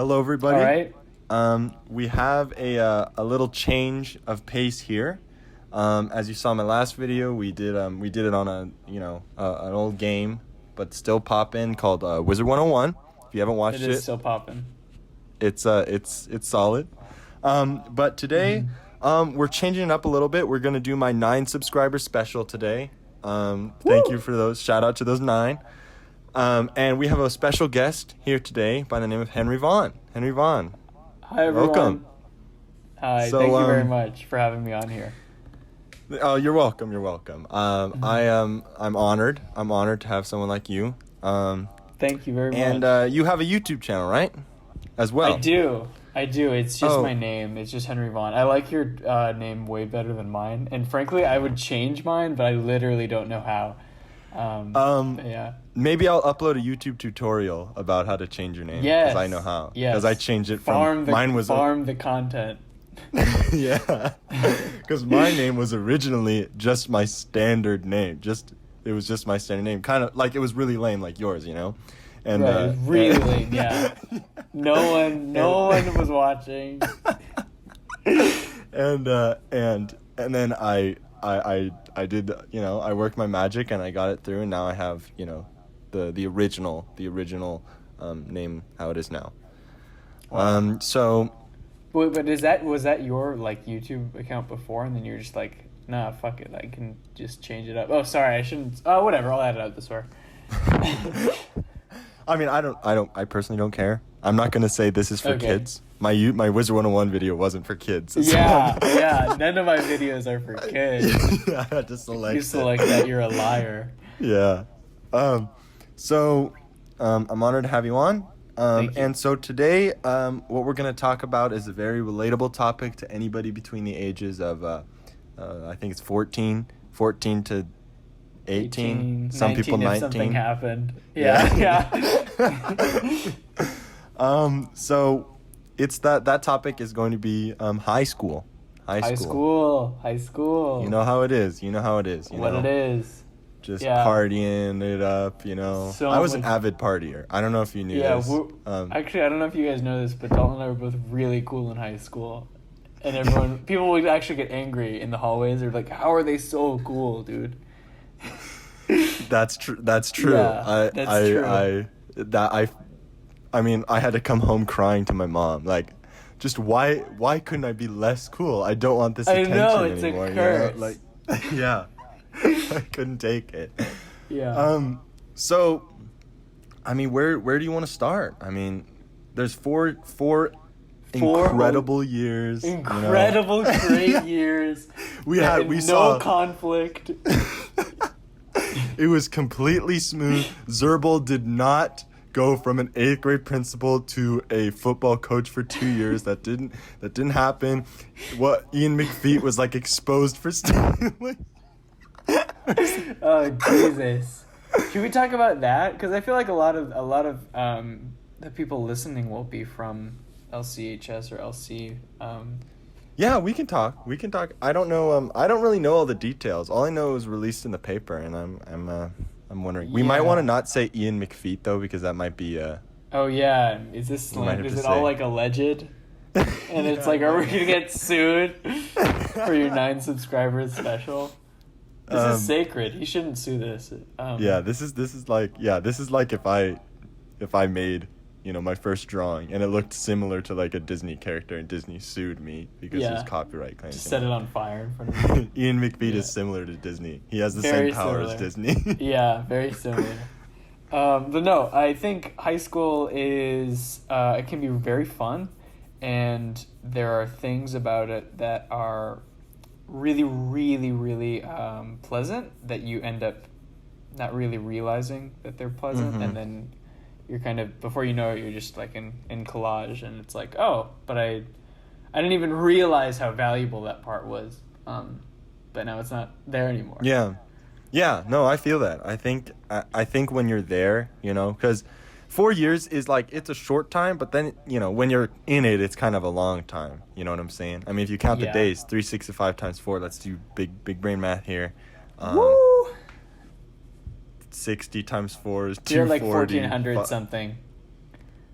Hello, everybody. All right. We have a little change of pace here. As you saw in my last video, we did it on an old game, but still pop in called Wizard 101. If you haven't watched It it, is still popping. it's solid. But today, we're changing it up a little bit. We're gonna do my 9 subscriber special today. Thank you for those. Shout out to those 9. And we have a special guest here today by the name of Henry Vaughn. Henry Vaughn. Hi, everyone. Welcome. Hi. So, Thank you very much for having me on here. Oh, you're welcome. You're welcome. I'm honored. I'm honored to have someone like you. Thank you very much. And you have a YouTube channel, right? As well. I do. It's just Oh. my name. It's just Henry Vaughn. I like your name way better than mine. And frankly, I would change mine, but I literally don't know how. Yeah. Maybe I'll upload a YouTube tutorial about how to change your name. Yes. Because I know how. Yes. Because I changed it from mine was farm the content. yeah. Because my name was originally just my standard name. It was just my standard name. Kind of like it was really lame, like yours, you know. And Right, it was really lame. Yeah. No one was watching. and then I did, I worked my magic and I got it through, and now I have, the original name how it is now. Wow. So Wait, but was that your like YouTube account before, and then you're just like, nah, fuck it, I can just change it up. Oh, sorry, I shouldn't. Oh, whatever, I'll add it out this way. I mean, I personally don't care. I'm not going to say this is for Okay. kids. My Wizard 101 video wasn't for kids. So Yeah, none of my videos are for kids. I had to select You select that, you're a liar. Yeah. So, I'm honored to have you on. Thank you. And so today, what we're going to talk about is a very relatable topic to anybody between the ages of, I think it's 14 to 18. Some 19, people if 19. something happened. Yeah. So it's that topic is going to be high school. High school. You know how it is. You know, it is. just Yeah. partying it up, So I was an much- avid partier. I don't know if you knew Yeah, this. actually, I don't know if you guys know this, but Dalton and I were both really cool in high school. And people would actually get angry in the hallways. They're like, how are they so cool, dude? That's true. That's true. Yeah, that's true. I mean, I had to come home crying to my mom. Like, just why couldn't I be less cool? I don't want this I attention know, it's a anymore. curse. Like, yeah, I couldn't take it. Yeah. So, I mean, where do you want to start? I mean, there's four incredible years. Incredible, great years. We no saw conflict. It was completely smooth. Zerbal did not go from an 8th grade principal to a football coach for 2 years. That didn't happen. What Ian McFeet was like exposed for stealing. Oh, Jesus. Should we talk about that? Because I feel like a lot of the people listening will be from LCHS or LC. Yeah, we can talk. I don't know. I don't really know all the details. All I know is released in the paper, and I'm wondering. We might Yeah. want to not say Ian McFeet though, because that might be. Oh yeah, is this You might have is to it all say. like alleged? And it's like, are we gonna get sued for your 9 subscribers special? This is sacred. You shouldn't sue this. Yeah, this is like if I made, my first drawing and it looked similar to like a Disney character and Disney sued me because Yeah. there's copyright claims. Just set it on fire in front of me. Ian McFeet Yeah. is similar to Disney. He has the Very same power similar. as Disney. Yeah, very similar. But no, I think high school is it can be very fun, and there are things about it that are really, really, really pleasant that you end up not really realizing that they're pleasant, Mhm. and then you're kind of, before you know it, you're just like in collage, and it's like, oh, but I didn't even realize how valuable that part was, but now it's not there anymore. Yeah, no, I feel that. I think when you're there, because 4 years is like, it's a short time, but then, when you're in it, it's kind of a long time. You know what I'm saying? I mean, if you count the Yeah. days, 365 times 4, let's do big brain math here. Woo! 60 times 4 is You're like 240. 1,400 something.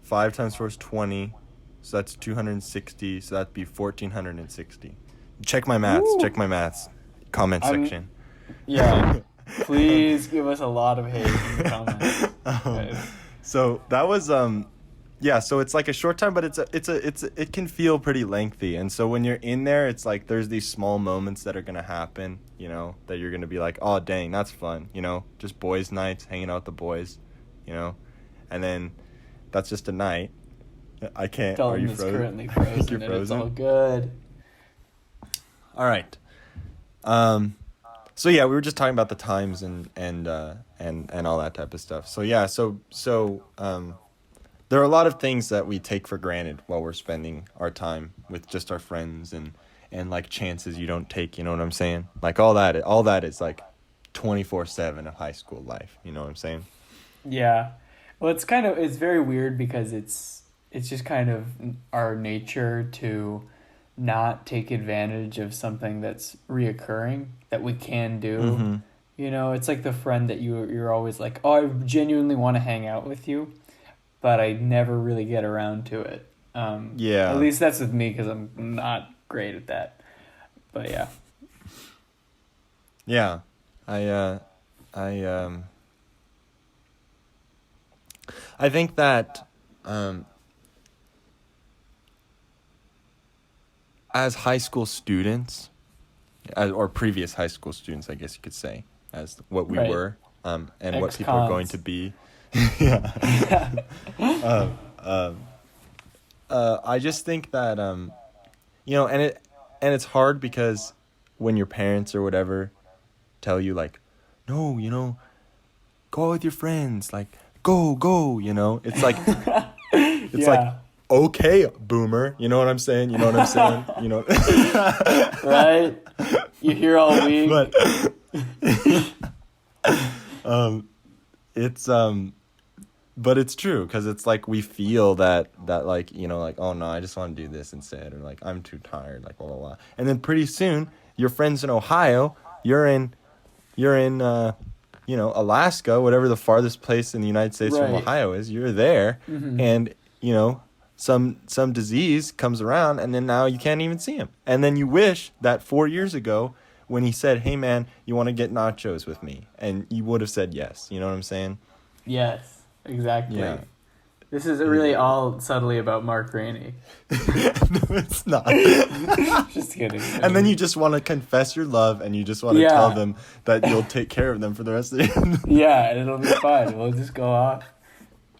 5 times 4 is 20. So that's 260. So that'd be 1,460. Check my maths. Woo. Check my maths. Comment section. Yeah. Please give us a lot of hate in the comments. So that was yeah, so it's like a short time, but it can feel pretty lengthy. And so when you're in there, it's like there's these small moments that are going to happen, you know, that you're going to be like, "Oh, dang, that's fun." You know, just boys' nights, hanging out with the boys, you know. And then that's just a night. I can't. Dalton are you is frozen? currently frozen, You're and it's frozen? all good. All right. So yeah, we were just talking about the times and all that type of stuff. So yeah, there are a lot of things that we take for granted while we're spending our time with just our friends and like chances you don't take, you know what I'm saying? Like all that is like 24/7 of high school life, you know what I'm saying? Yeah. Well, it's very weird because it's just kind of our nature to not take advantage of something that's reoccurring that we can do. Mm-hmm. You know, it's like the friend that you're always like, "Oh, I genuinely want to hang out with you," but I never really get around to it. Yeah. At least that's with me because I'm not great at that. But yeah. Yeah. I think that as high school students, or previous high school students, I guess you could say, as what we Right. were, and what people are going to be. Yeah. I just think that you know, and it's hard because when your parents or whatever tell you like, no, you know, go out with your friends, like go, you know, it's like it's like, okay, boomer, you know what I'm saying? You know what I'm saying? You know, Right? You hear all week. but it's but it's true because it's like we feel that like, you know, like, oh no, I just want to do this instead, or like I'm too tired, like blah blah blah. And then pretty soon your friends in Ohio, you're in you know, Alaska, whatever the farthest place in the United States from Right. Ohio is, you're there. Mhm. And you know, some disease comes around, and then now you can't even see him. And then you wish that 4 years ago when he said, "Hey man, you want to get nachos with me?" and you would have said yes. You know what I'm saying? Yes, exactly. Yeah. This is really all subtly about Mark Rainey. No, it's not. Just kidding. And then you just want to confess your love, and you just want to Yeah. tell them that you'll take care of them for the rest of the year. Yeah, and it'll be fine. We'll just go off,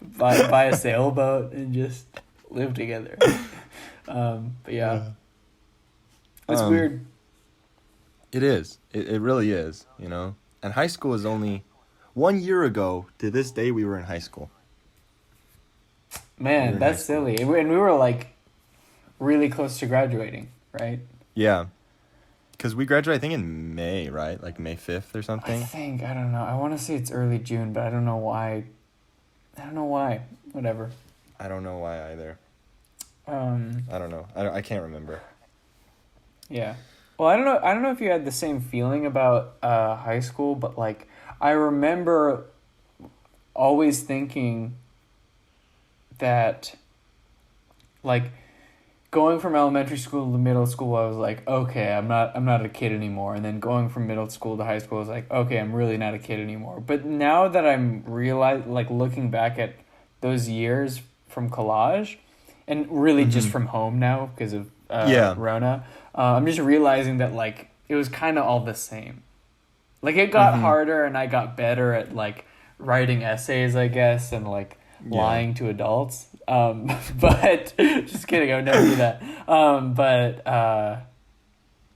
buy a sailboat, and just live together. But yeah, it's weird. It is. It really is, you know? And high school is only 1 year ago to this day we were in high school. Man, We're in that's high school. silly. And we were like really close to graduating, right? Yeah. Because we graduate, I think, in May, right? Like May 5th or something. I don't know. I want to say it's early June, but I don't know why. Whatever. I don't know why either. I don't know. I can't remember. Yeah. Well, I don't know if you had the same feeling about high school, but like I remember always thinking that like going from elementary school to middle school, I was like, okay, I'm not a kid anymore. And then going from middle school to high school, I was like, okay, I'm really not a kid anymore. But now that I'm looking back at those years from collage, and really just from home now because of Rona, I'm just realizing that like it was kind of all the same. Like it got harder, and I got better at like writing essays, I guess, and like lying to adults. But just kidding, I would never do that. But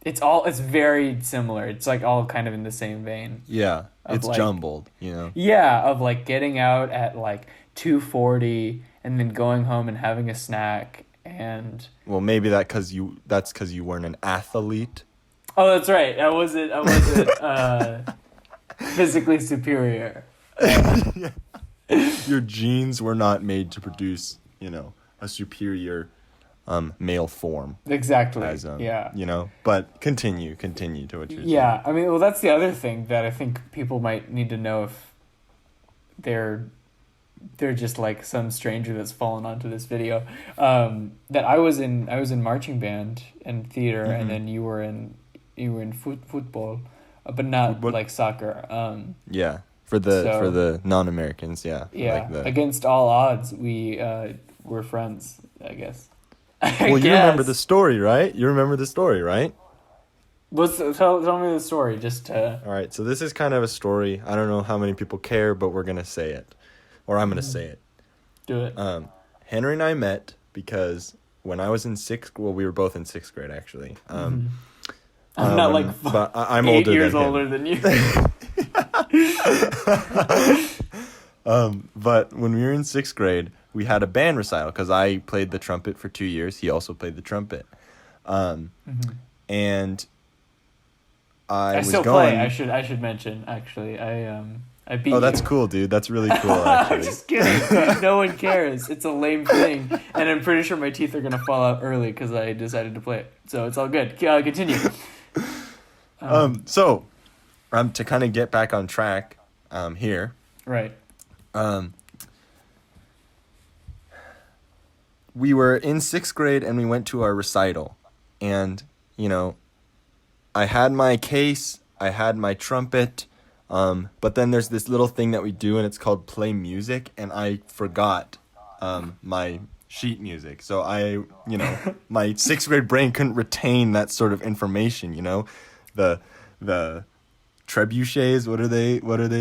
it's very similar. It's like all kind of in the same vein. Yeah. It's like, jumbled, you know? Yeah, of like getting out at like 2:40 and then going home and having a snack and. Well, maybe that's because you weren't an athlete. Oh, that's right. I wasn't physically superior. Your genes were not made to produce, you know, a superior male form. Exactly. As, yeah. You know, but continue to what you're saying. Yeah, I mean, well, that's the other thing that I think people might need to know if they're they're just like some stranger that's fallen onto this video. That I was in marching band and theater, and then you were in football, but not Football? like soccer. Yeah, for the non-Americans, yeah. Yeah, Like the, against all odds, we were friends, I guess. well, you remember the story, right? You remember the story, right? Tell me the story, just to... All right, so this is kind of a story. I don't know how many people care, but we're gonna say it, or I'm gonna say it. Do it. Henry and I met because when I was in we were both in sixth grade, actually. I'm not but I'm 8 older years than him. older than you. But when we were in sixth grade, we had a band recital because I played the trumpet for 2 years. He also played the trumpet. And I was still going. play. I should mention, actually. I beat Oh, that's you. cool, dude. That's really cool, actually. I'm just kidding. No one cares. It's a lame thing, and I'm pretty sure my teeth are gonna fall out early because I decided to play it. So it's all good. Continue. So, to kind of get back on track, here. Right. We were in sixth grade and we went to our recital, and I had my case, I had my trumpet, but then there's this little thing that we do, and it's called play music, and I forgot my sheet music. So my sixth grade brain couldn't retain that sort of information. The trebuchets. What are they?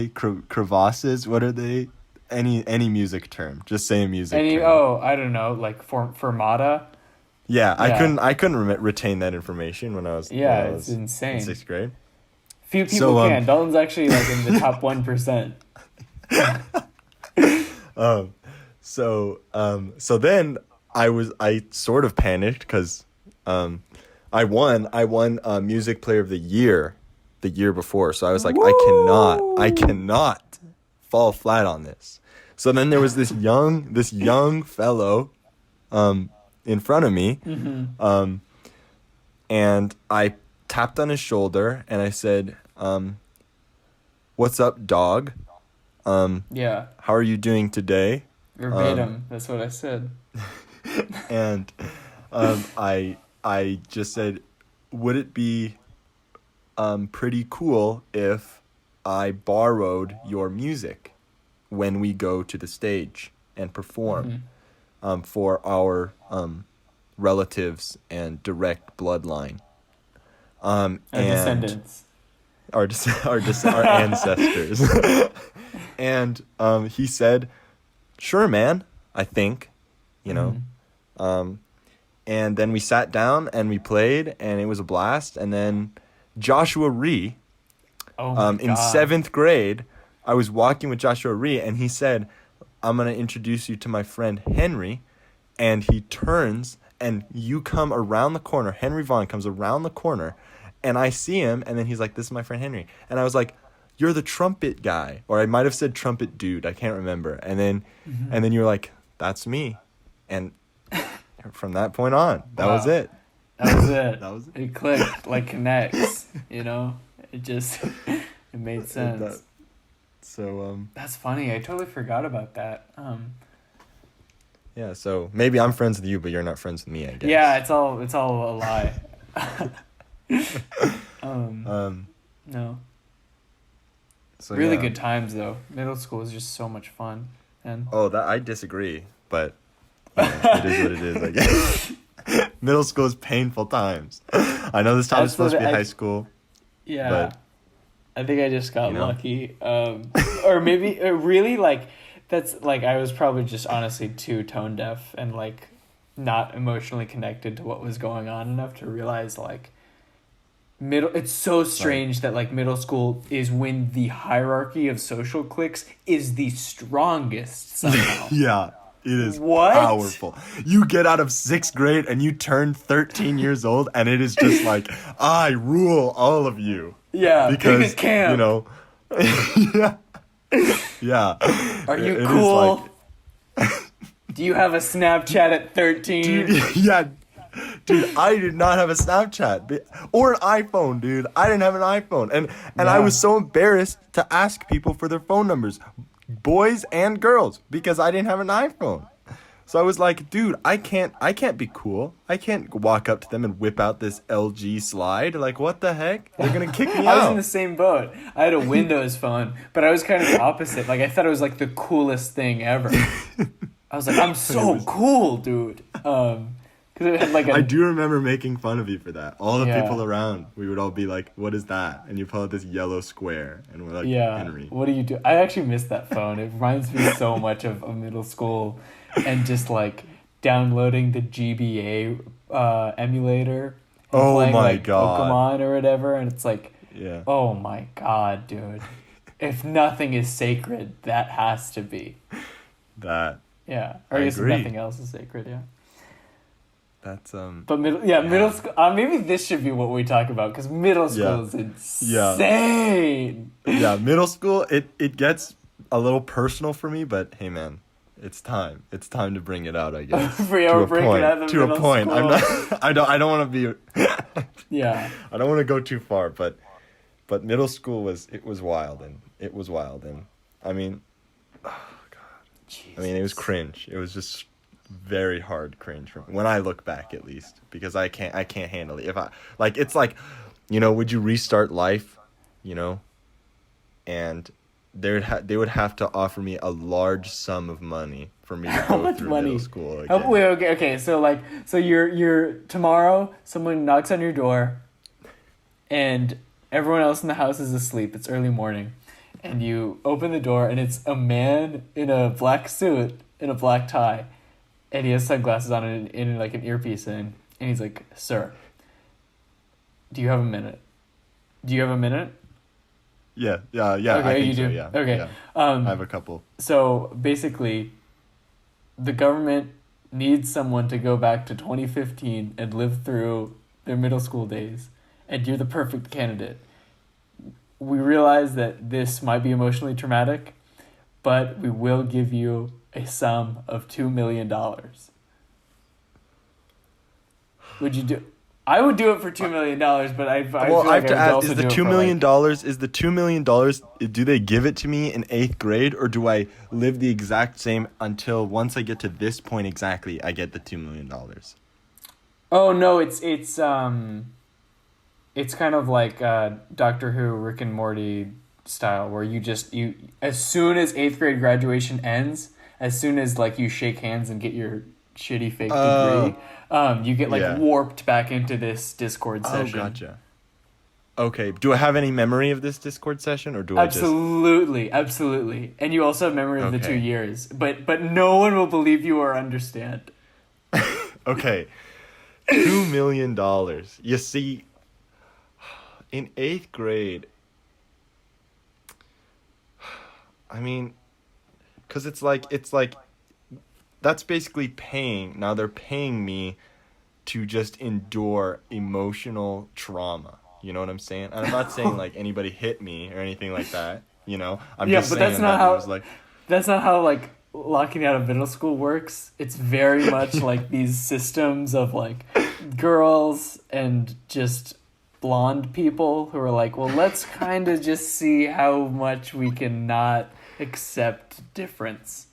Crevasses. What are they? Any music term. Just say a music term. I don't know, like fermata. Yeah, I couldn't retain that information when I was it's insane. In sixth grade. Few people can. Dalton's actually like in the top 1%. So then I sort of panicked because I won music player of the year before. So I was like, Woo! I cannot fall flat on this. So then there was this young fellow in front of me, and I tapped on his shoulder and I said, "What's up, dog? Yeah. How are you doing today?" Verbatim. That's what I said. And I just said, "Would it be pretty cool if I borrowed your music when we go to the stage and perform for our relatives and direct bloodline, and descendants, our ancestors?" And he said, "Sure, man. I think, and then we sat down and we played, and it was a blast. And then Joshua Ree, in seventh grade, I was walking with Joshua Ree, and he said, "I'm going to introduce you to my friend Henry." And he turns, and you come around the corner. Henry Vaughn comes around the corner, and I see him, and then he's like, "This is my friend Henry." And I was like, "You're the trumpet guy." Or I might have said trumpet dude. I can't remember. And then you were like, "That's me." And from that point on, that was it. That was it. That was it. It clicked like connects, It just it made sense. That's funny. I totally forgot about that. Yeah, so maybe I'm friends with you, but you're not friends with me, I guess. Yeah, it's all a lie. No. So, really good times though. Middle school is just so much fun. And that I disagree, but it is what it is, I guess. Middle school is painful times. I know this time is supposed to be high school. Yeah. But, I think I just got lucky. Or maybe really like that's like I was probably just honestly too tone deaf and like not emotionally connected to what was going on enough to realize like it's so strange that like middle school is when the hierarchy of social cliques is the strongest somehow. Yeah, it is what? Powerful. You get out of sixth grade and you turn 13 years old, and it is just like, I rule all of you. Yeah, because camp. Yeah. Are you cool? Do you have a Snapchat at 13? Dude, I did not have a Snapchat or an iPhone, dude. I didn't have an iPhone, and I was so embarrassed to ask people for their phone numbers. boys and girls, because I didn't have an iPhone. So I was like, dude, I can't be cool. I can't walk up to them and whip out this LG slide. Like, what the heck? They're gonna kick me I was out. in the same boat. I had a Windows phone, but I was kind of the opposite. Like, I thought it was like the coolest thing ever. I was like, I'm so cool, dude. Because it had like I do remember making fun of you for that. All the Yeah. people around, we would all be like, what is that? And you pull out this yellow square, and we're like, yeah. Henry. What do you do? I actually miss that phone. It reminds me so much of a middle school, and just like downloading the GBA emulator. And Oh playing, my like, God. Pokemon or whatever, and it's like, Yeah. oh my God, dude. If nothing is sacred, that has to be. That. Yeah. Or I I guess agree. nothing else is sacred, yeah. That's But middle school. Maybe this should be what we talk about, because middle school is insane. Yeah, middle school, it gets a little personal for me, but hey man, it's time. It's time to bring it out, I guess. We're breaking out of To a middle point. school. I'm not I don't want to be Yeah. I don't want to go too far, but middle school was wild, and I mean, oh God. Jesus. I mean, it was cringe. It was just very hard cringe for me, when I look back, at least, because I can't handle it. If I like, it's like, would you restart life, and they would have to offer me a large sum of money for me to How go much through money? middle school again. Wait, okay. So you're tomorrow. Someone knocks on your door, and everyone else in the house is asleep. It's early morning, and you open the door, and it's a man in a black suit and a black tie, and he has sunglasses on and like an earpiece in, and he's like, "Sir, do you have a minute? Do you have a minute?" Yeah. Okay, I think you so, do. yeah. Okay. Yeah. I have a couple. So basically, the government needs someone to go back to 2015 and live through their middle school days, and you're the perfect candidate. We realize that this might be emotionally traumatic, but we will give you a sum of $2 million. Would you do? I would do it for $2 million, but I Well, feel I like have to I would ask: also is the do it $2 for, million like, dollars? Is the $2 million dollars? Do they give it to me in 8th grade, or do I live the exact same until once I get to this point exactly, I get the $2 million dollars? Oh no, it's kind of like Doctor Who, Rick and Morty style, where you as soon as 8th grade graduation ends, as soon as like you shake hands and get your shitty fake degree, you get like warped back into this Discord session. Oh, gotcha. Okay, do I have any memory of this Discord session, or do I just... Absolutely. And you also have memory of the 2 years, but no one will believe you or understand. Okay, $2 million. You see, in 8th grade, I mean, because it's like that's basically paying. Now they're paying me to just endure emotional trauma. You know what I'm saying? And I'm not saying like anybody hit me or anything like that. I'm just saying that's not how. it was like, That's not how like locking out of middle school works. It's very much like these systems of like girls and just blonde people who are like, well, let's kind of just see how much we can not accept difference.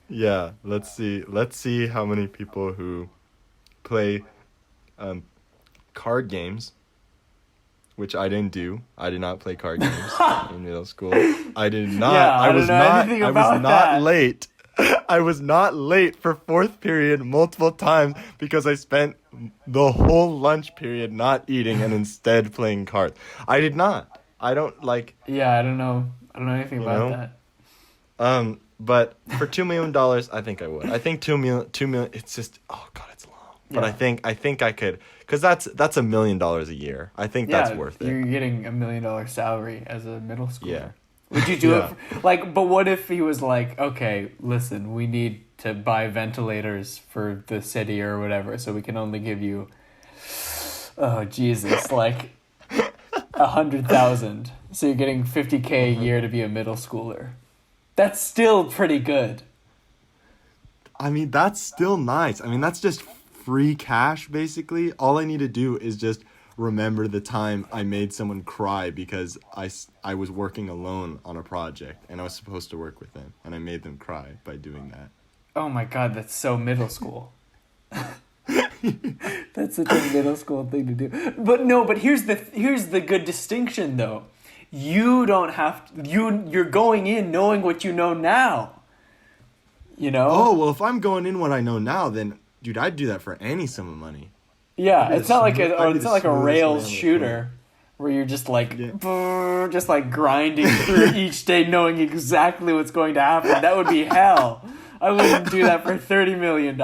yeah. Let's see how many people who play card games, which I didn't do. I did not play card games in middle school. I did not. Yeah, I was not. anything I about was not that. late. I was not late for 4th period multiple times because I spent the whole lunch period not eating and instead playing cards. I did not. I don't like. Yeah, I don't know anything about that. But for $2 million, I think I would. I think 2 million. It's just, oh God, it's long. But Yeah. I think I could, because that's $1 million a year. I think that's worth it. You're getting $1 million salary as a middle schooler. Yeah. Would you do Yeah. it? But what if he was like, okay, listen, we need to buy ventilators for the city or whatever, so we can only give you, oh Jesus, like 100,000. So you're getting $50K a year to be a middle schooler. That's still pretty good. I mean, that's still nice. I mean, that's just free cash, basically. All I need to do is just remember the time I made someone cry because I was working alone on a project and I was supposed to work with them, and I made them cry by doing that. Oh my god, that's so middle school. That's such a middle school thing to do. But here's the good distinction though. You don't have to, you're going in knowing what you know now. You know? Oh, well, if I'm going in what I know now, then dude, I'd do that for any sum of money. Yeah, it's not like a rails way shooter where you're just like Yeah. just like grinding through each day knowing exactly what's going to happen. That would be hell. I wouldn't do that for $30 million.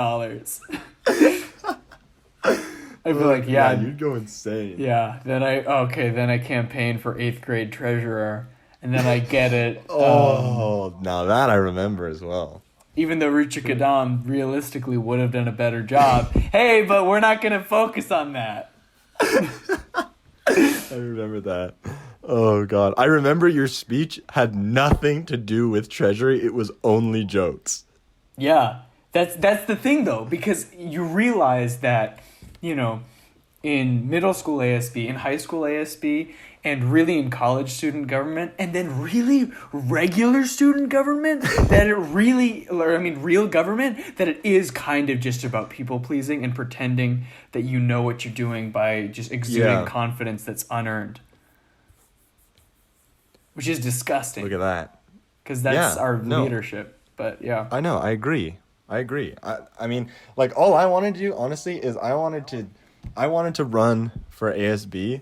I'd be like, yeah, you'd go insane. yeah. Then I campaign for 8th grade treasurer, and then I get it. Oh, now that I remember as well. Even though Richard Kadam realistically would have done a better job. Hey, but we're not going to focus on that. I remember that. Oh, God. I remember your speech had nothing to do with Treasury. It was only jokes. Yeah. That's the thing, though, because you realize that, you know, in middle school ASB, in high school ASB, and really in college student government, and then really regular student government, that it really, real government, that it is kind of just about people pleasing and pretending that you know what you're doing by just exuding confidence that's unearned. Which is disgusting. Look at that. Because that's our leadership. But yeah. I know. I agree. I mean, like, all I wanted to do, honestly, is I wanted to run for ASB.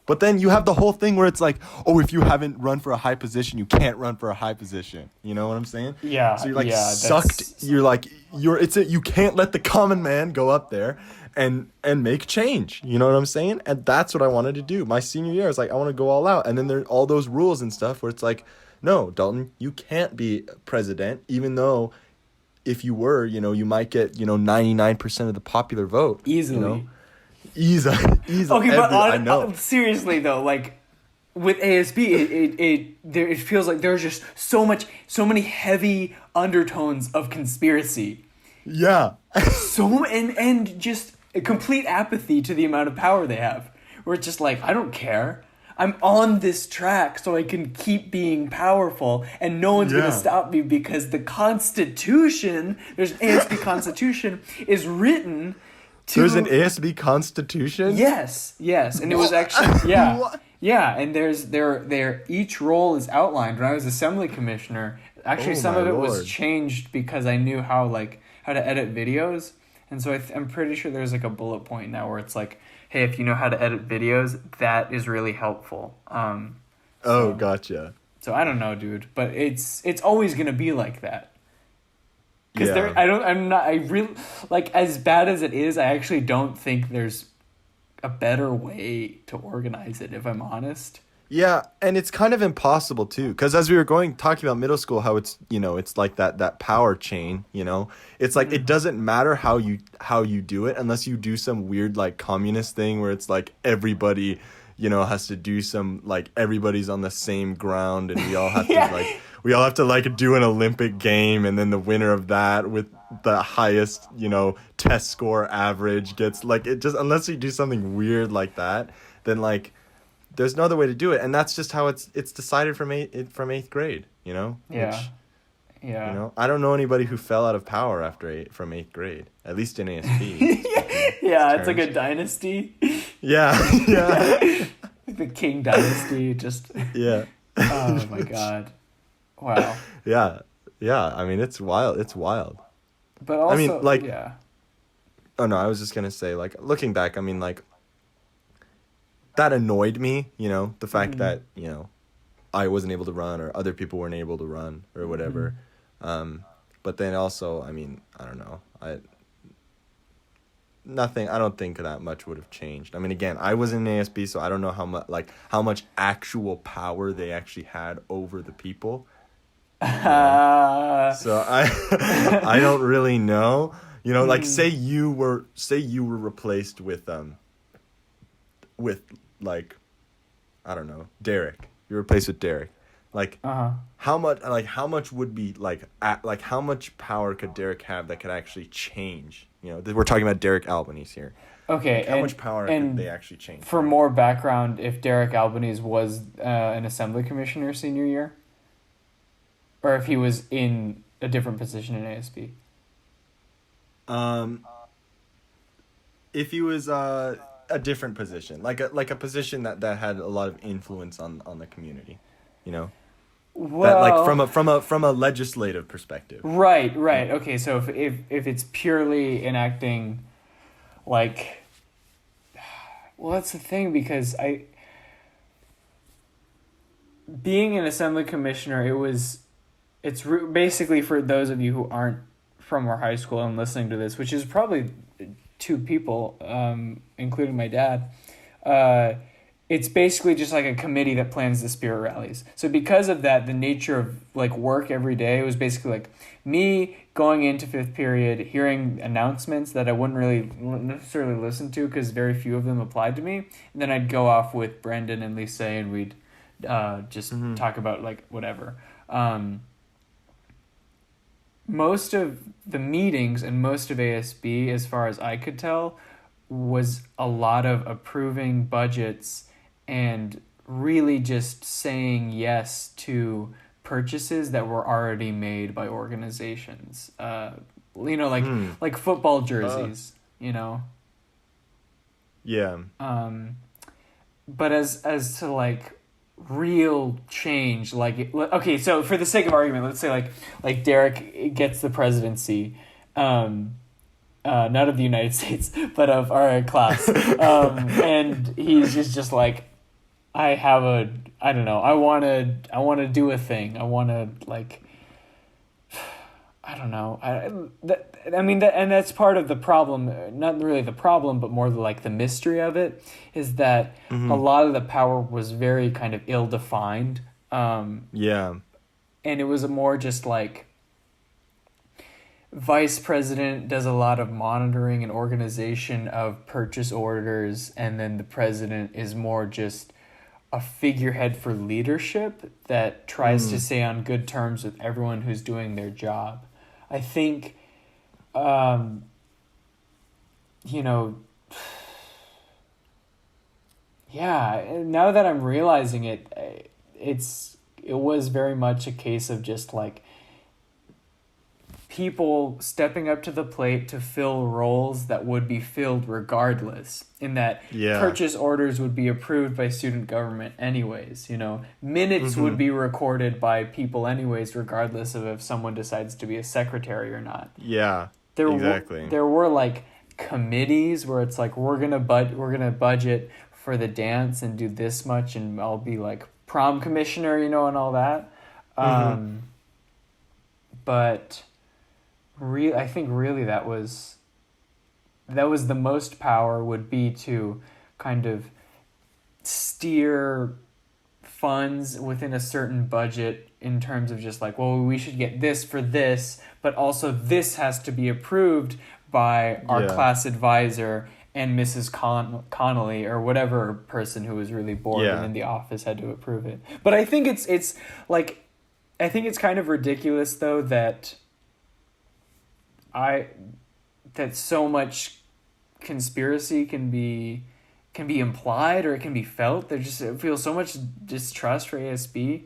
But then you have the whole thing where it's like, oh, if you haven't run for a high position, you can't run for a high position. You know what I'm saying? Yeah. So you're like sucked. You're like, you can't let the common man go up there and make change. You know what I'm saying? And that's what I wanted to do. My senior year, I was like, I want to go all out. And then there are all those rules and stuff where it's like, no, Dalton, you can't be president, even though if you were, you might get, 99% of the popular vote. Easily. You know? Easily. Okay, but I know. Seriously though, like with ASB, it feels like there's just so many heavy undertones of conspiracy. Yeah. and just a complete apathy to the amount of power they have. Where it's just like, I don't care. I'm on this track so I can keep being powerful, and no one's gonna stop me because the Constitution, there's an ASB Constitution, is written. There's an ASB Constitution? Yes, and it was actually and there each role is outlined. When I was Assembly Commissioner, actually some of it was changed because I knew how to edit videos, and so I'm pretty sure there's like a bullet point now where it's like, hey, if you know how to edit videos, that is really helpful. Gotcha. So I don't know, dude, but it's always gonna be like that. Because as bad as it is, I actually don't think there's a better way to organize it, if I'm honest. Yeah, and it's kind of impossible too, because as we were talking about middle school, how it's, it's like that power chain, it's like, it doesn't matter how you do it unless you do some weird like communist thing where it's like everybody, has to do some, like, everybody's on the same ground and we all have to do an Olympic game, and then the winner of that with the highest, test score average gets, like, it just, unless you do something weird like that, then like there's no other way to do it. And that's just how it's decided from eighth grade, Yeah. Which, I don't know anybody who fell out of power from eighth grade, at least in ASB. Yeah, it's like a dynasty. Yeah. The King dynasty, just. Yeah. Oh my God. Wow. Yeah. I mean, it's wild. But also, I mean, like, yeah. Oh no, I was just gonna say, like, looking back, I mean, like, that annoyed me, the fact that, I wasn't able to run or other people weren't able to run or whatever. But then also, I mean, I don't know. I don't think that much would have changed. I mean, again, I was in ASB, so I don't know how much actual power they actually had over the people. So I don't really know. Like, say you were replaced with like, I don't know, Derek. You're replaced with Derek. Like, how much would be how much power could Derek have that could actually change? We're talking about Derek Albanese here. Okay, Like, how much power could and they actually change? for more background, if Derek Albanese was an assembly commissioner senior year, or if he was in a different position in ASB. If he was a different position, like a position that had a lot of influence on the community, you know, that like Well, from a legislative perspective. right, You right. know? Okay, so if it's purely enacting, like, well, that's the thing because being an assembly commissioner, basically for those of you who aren't from our high school and listening to this, which is probably two people, including my dad. It's basically just like a committee that plans the spirit rallies. So because of that, the nature of like work every day was basically like me going into fifth period, hearing announcements that I wouldn't really necessarily listen to because very few of them applied to me. And then I'd go off with Brendan and Lisa and we'd just talk about like whatever. Most of the meetings and most of ASB, as far as I could tell, was a lot of approving budgets and really just saying yes to purchases that were already made by organizations. Like football jerseys, you know. Yeah. But as to like real change, like okay, so for the sake of argument, let's say like Derek gets the presidency, not of the United States, but of our class, and he's just like, I want to do a thing. I want to like, I don't know. And that's part of the problem. Not really the problem, but more like the mystery of it is that a lot of the power was very kind of ill-defined. Yeah. And it was more just like vice president does a lot of monitoring and organization of purchase orders, and then the president is more just a figurehead for leadership that tries to stay on good terms with everyone who's doing their job. I think, yeah, now that I'm realizing it, it was very much a case of just like people stepping up to the plate to fill roles that would be filled regardless, in that purchase orders would be approved by student government anyways, minutes would be recorded by people anyways, regardless of if someone decides to be a secretary or not. Yeah, exactly. There were like committees where it's like, we're gonna budget for the dance and do this much, and I'll be like prom commissioner, and all that. But I think really that was the most power would be to kind of steer funds within a certain budget in terms of just like, well, we should get this for this, but also this has to be approved by our class advisor and Mrs. Connolly or whatever person who was really bored and in the office had to approve it. But I think it's like, I think it's kind of ridiculous though that so much conspiracy can be implied or it can be felt. It feels so much distrust for ASB.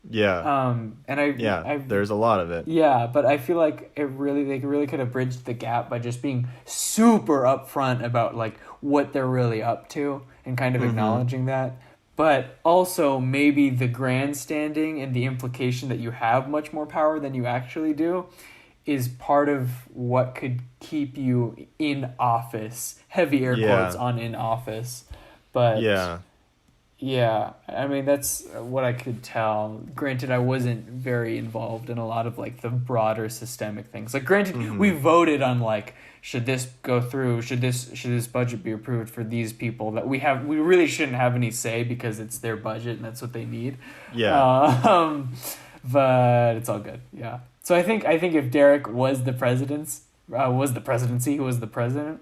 Yeah. There's a lot of it. Yeah, but I feel like they really could have bridged the gap by just being super upfront about like what they're really up to and kind of acknowledging that. But also maybe the grandstanding and the implication that you have much more power than you actually do is part of what could keep you in office. Heavy air quotes on in office. But yeah, I mean, that's what I could tell. Granted, I wasn't very involved in a lot of like the broader systemic things. Like, granted, we voted on like, should this go through? Should this budget be approved for these people that we really shouldn't have any say because it's their budget and that's what they need. Yeah. But it's all good. Yeah. So I think if Derek was the presidency, who was the president,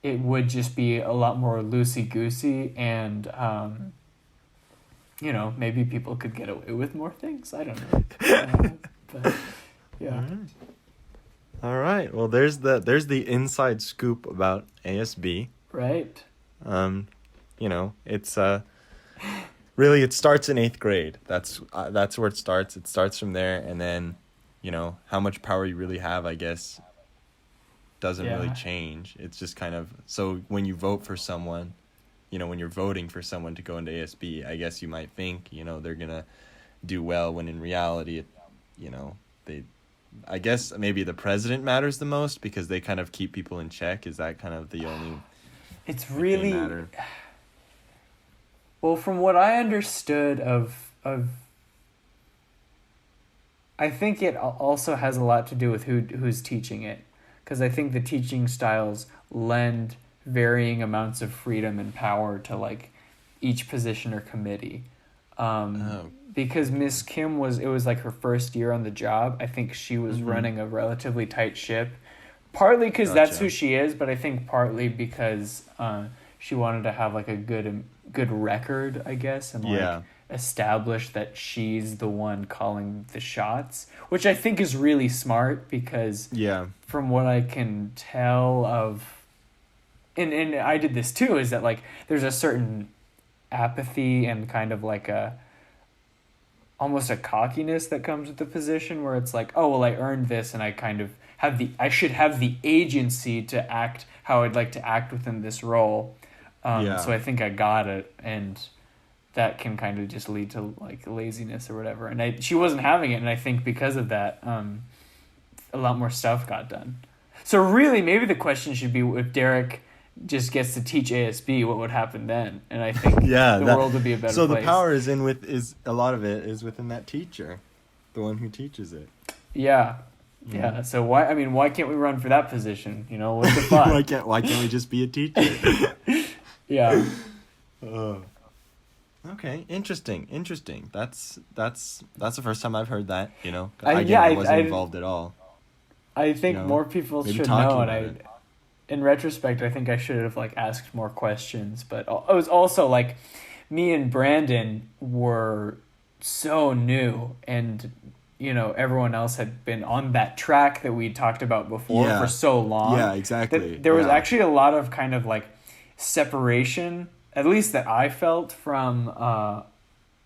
it would just be a lot more loosey-goosey and, maybe people could get away with more things. I don't know. But, yeah. All right. Well, there's the inside scoop about ASB. Right. It's really, it starts in 8th grade. That's where it starts. It starts from there, and then, how much power you really have, I guess, doesn't really Yeah. change. It's just kind of, so when you vote for someone, when you're voting for someone to go into ASB, I guess you might think, they're gonna do well, when in reality, they, I guess maybe the president matters the most, because they kind of keep people in check. Is that kind of the only It's they really matter? well, from what I understood of I think it also has a lot to do with who's teaching it, because I think the teaching styles lend varying amounts of freedom and power to like each position or committee. Oh. Because Miss Kim it was like her first year on the job. I think she was Mhm. running a relatively tight ship, partly because that's Gotcha. who she is, but I think partly because she wanted to have like a good record, I guess, and like Yeah. establish that she's the one calling the shots, which I think is really smart, because Yeah. from what I can tell of, and I did this too, is that like there's a certain apathy and kind of like almost a cockiness that comes with the position, where it's like, oh well, I earned this, and I kind of I should have the agency to act how I'd like to act within this role. Yeah. So I think I got it, and that can kind of just lead to like laziness or whatever. And she wasn't having it, and I think because of that, a lot more stuff got done. So really, maybe the question should be, if Derek just gets to teach ASB, what would happen then? And I think Yeah, the world would be a better so place. the power is a lot of it is within that teacher, the one who teaches it. Yeah. Yeah. So why can't we run for that position? What's the fun? why can't we just be a teacher? Yeah. Okay, interesting. That's the first time I've heard that. Yeah, I wasn't involved at all. I think You know, more people maybe should talking know, about and it. in retrospect, I think I should have like asked more questions. But it was also like, me and Brandon were so new, and everyone else had been on that track that we talked about before Yeah. for so long. Yeah, exactly. That there was Yeah. actually a lot of kind of like separation, at least that I felt, from a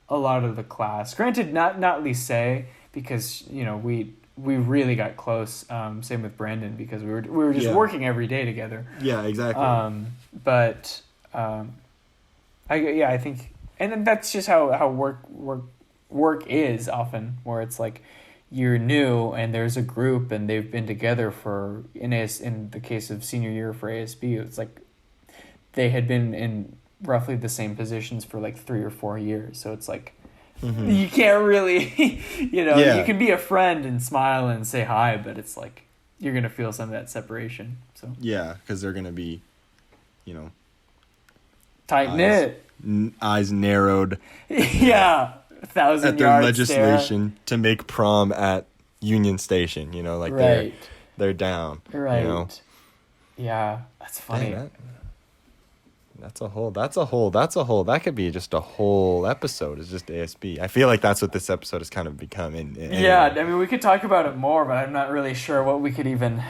lot of the class. Granted, not lycée, because we really got close. Same with Brandon, because we were just Yeah. working every day together. Yeah, exactly. But I think, and then that's just how work is often, where it's like you're new and there's a group and they've been together for, in the case of senior year for ASB, it's like they had been in roughly the same positions for like 3 or 4 years. So it's like, you can't really, Yeah. you can be a friend and smile and say hi, but it's like you're going to feel some of that separation. So Yeah, because they're gonna be, tight knit. eyes narrowed Yeah. 1,000 at their yard legislation to make prom at Union Station. Like stare. Right. they're down. Right. Yeah, that's funny. Dang, that's a whole. That could be just a whole episode. It's just ASB. I feel like that's what this episode has kind of become. Yeah, I mean, we could talk about it more, but I'm not really sure what we could even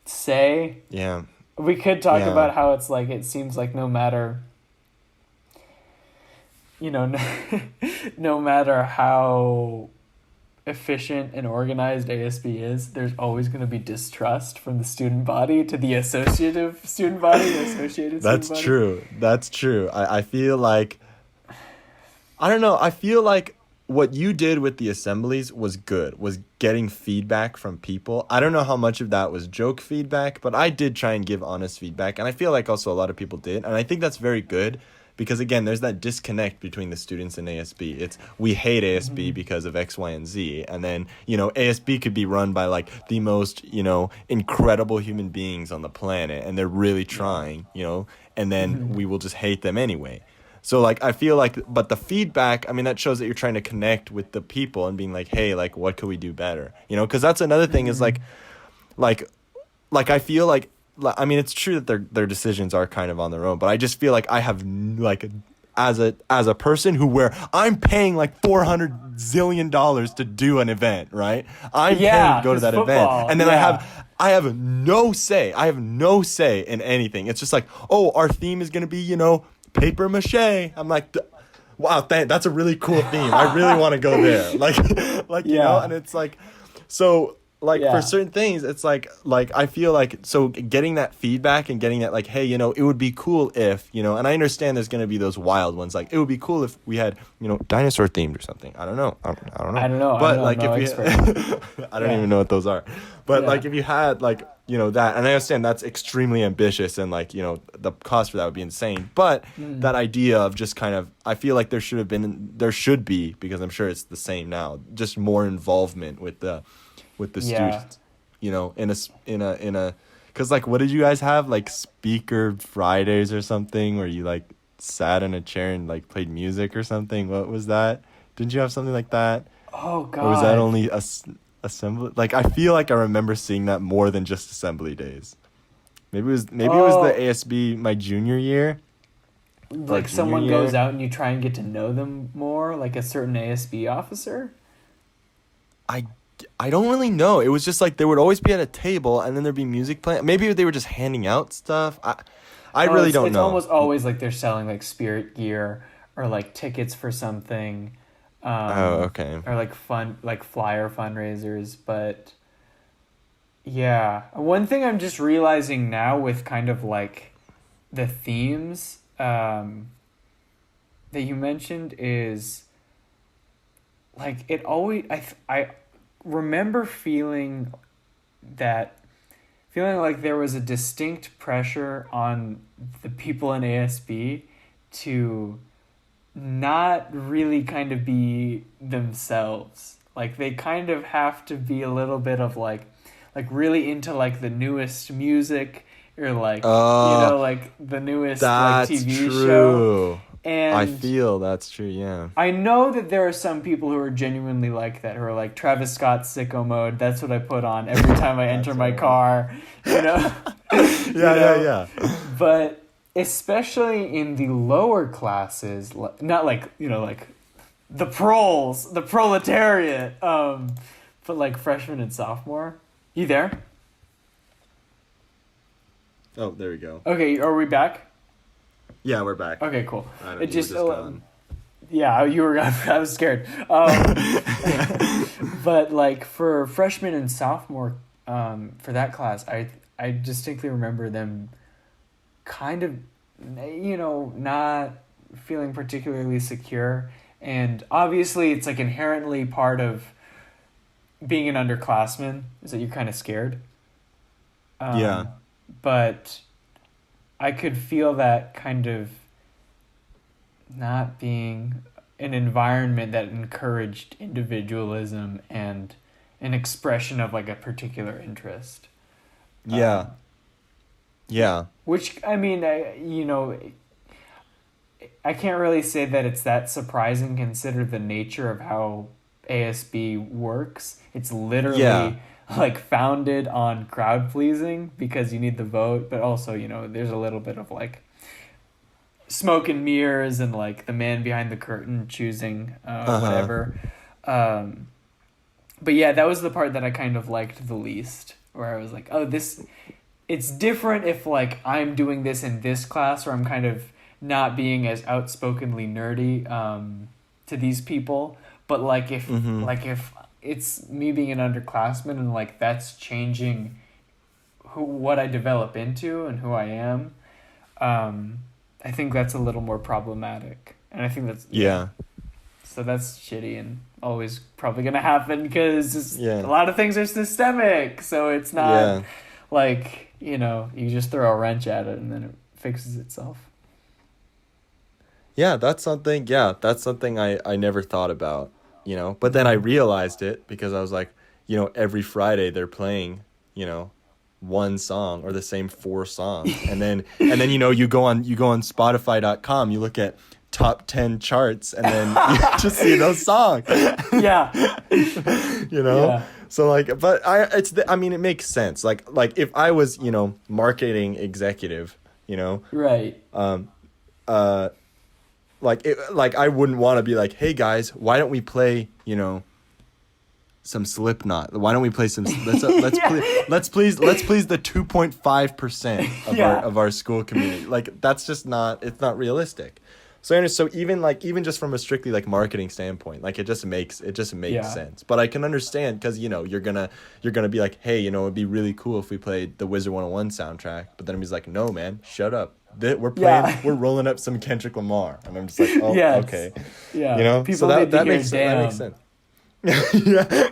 say. Yeah. We could talk Yeah. about how it's like, it seems like no matter, no matter how efficient and organized ASB is, there's always going to be distrust from the student body to the associative student body, the associated That's student body. true. That's true. I feel like, I don't know. I feel like what you did with the assemblies was good, was getting feedback from people. I don't know how much of that was joke feedback, but I did try and give honest feedback. And I feel like also a lot of people did. And I think that's very good. Because, again, there's that disconnect between the students and ASB. It's, we hate ASB because of X, Y, and Z. And then, ASB could be run by, like, the most, incredible human beings on the planet. And they're really trying, and then we will just hate them anyway. So, like, I feel like, but the feedback, I mean, that shows that you're trying to connect with the people and being like, hey, like, what could we do better? Because that's another thing is, like, I feel like, I mean, it's true that their decisions are kind of on their own, but I just feel like I have as a person where I'm paying like $400 zillion to do an event, right? I'm paying to go to that football, event, and then I have no say. I have no say in anything. It's just like, oh, our theme is gonna be, paper mache. I'm like, wow, that's a really cool theme. I really want to go there. And it's like, so like for certain things, it's like I feel like, so getting that feedback and getting that like, hey, it would be cool if, and I understand there's going to be those wild ones. Like it would be cool if we had, dinosaur themed or something. I don't know. I don't know. But I don't if you, I don't even know what those are. But like if you had like, that, and I understand that's extremely ambitious and like, the cost for that would be insane. But that idea of just kind of, I feel like there should be, because I'm sure it's the same now, just more involvement with the students, in a, because like, what did you guys have, like speaker Fridays or something, where you like sat in a chair and like played music or something? What was that? Didn't you have something like that? Oh God. Or was that only assembly? Like I feel like I remember seeing that more than just assembly days. Maybe it was the ASB my junior year. Like someone goes out and you try and get to know them more, like a certain ASB officer. I don't really know. It was just like they would always be at a table and then there'd be music playing. Maybe they were just handing out stuff. I really don't know. It's almost always like they're selling like spirit gear or like tickets for something. Okay. Or like flyer fundraisers. But yeah, one thing I'm just realizing now with kind of like the themes that you mentioned is like it always, I remember feeling like there was a distinct pressure on the people in ASB to not really kind of be themselves. Like they kind of have to be a little bit of like really into like the newest music or like like the newest like TV show. And I feel that's true, yeah. I know that there are some people who are genuinely like that, who are like Travis Scott's Sicko Mode. That's what I put on every time I enter my car, Yeah. But especially in the lower classes, not like, like the the proletariat, but like freshman and sophomore. You there? Oh, there we go. Okay, are we back? Yeah, we're back. Okay, cool. It just yeah, you were. I was scared. But like for freshman and sophomore, for that class, I distinctly remember them kind of, not feeling particularly secure, and obviously it's like inherently part of being an underclassman is that you're kind of scared. Yeah. But I could feel that kind of not being an environment that encouraged individualism and an expression of like a particular interest. Yeah. Yeah. Which, I mean, I can't really say that it's that surprising considered the nature of how ASB works. It's literally like founded on crowd pleasing because you need the vote, but also, there's a little bit of like smoke and mirrors and like the man behind the curtain choosing whatever. But yeah, that was the part that I kind of liked the least, where I was like, oh, it's different if like I'm doing this in this class where I'm kind of not being as outspokenly nerdy to these people, but like if it's me being an underclassman and like that's changing what I develop into and who I am, I think that's a little more problematic, and I think that's so that's shitty and always probably gonna happen because a lot of things are systemic, so it's not like you just throw a wrench at it and then it fixes itself. That's something I never thought about, but then I realized it because I was like, every Friday they're playing, one song or the same 4 songs. And then you go on Spotify.com, you look at top 10 charts and then you just see those songs. So like, but it makes sense. Like if I was, marketing executive, right. like I wouldn't want to be like, hey guys, why don't we play, you know, some Slipknot? Why don't we play some? Let's please the 2.5% of our school community. Like that's just not, it's not realistic. So even just from a strictly like marketing standpoint, like it just makes sense. But I can understand because you know you're gonna be like, hey, you know, it'd be really cool if we played the Wizard 101 soundtrack. But then he's like, no man, shut up. We're rolling up some Kendrick Lamar, and I'm just like, oh, okay, yeah, you know, people so that makes sense. Yeah.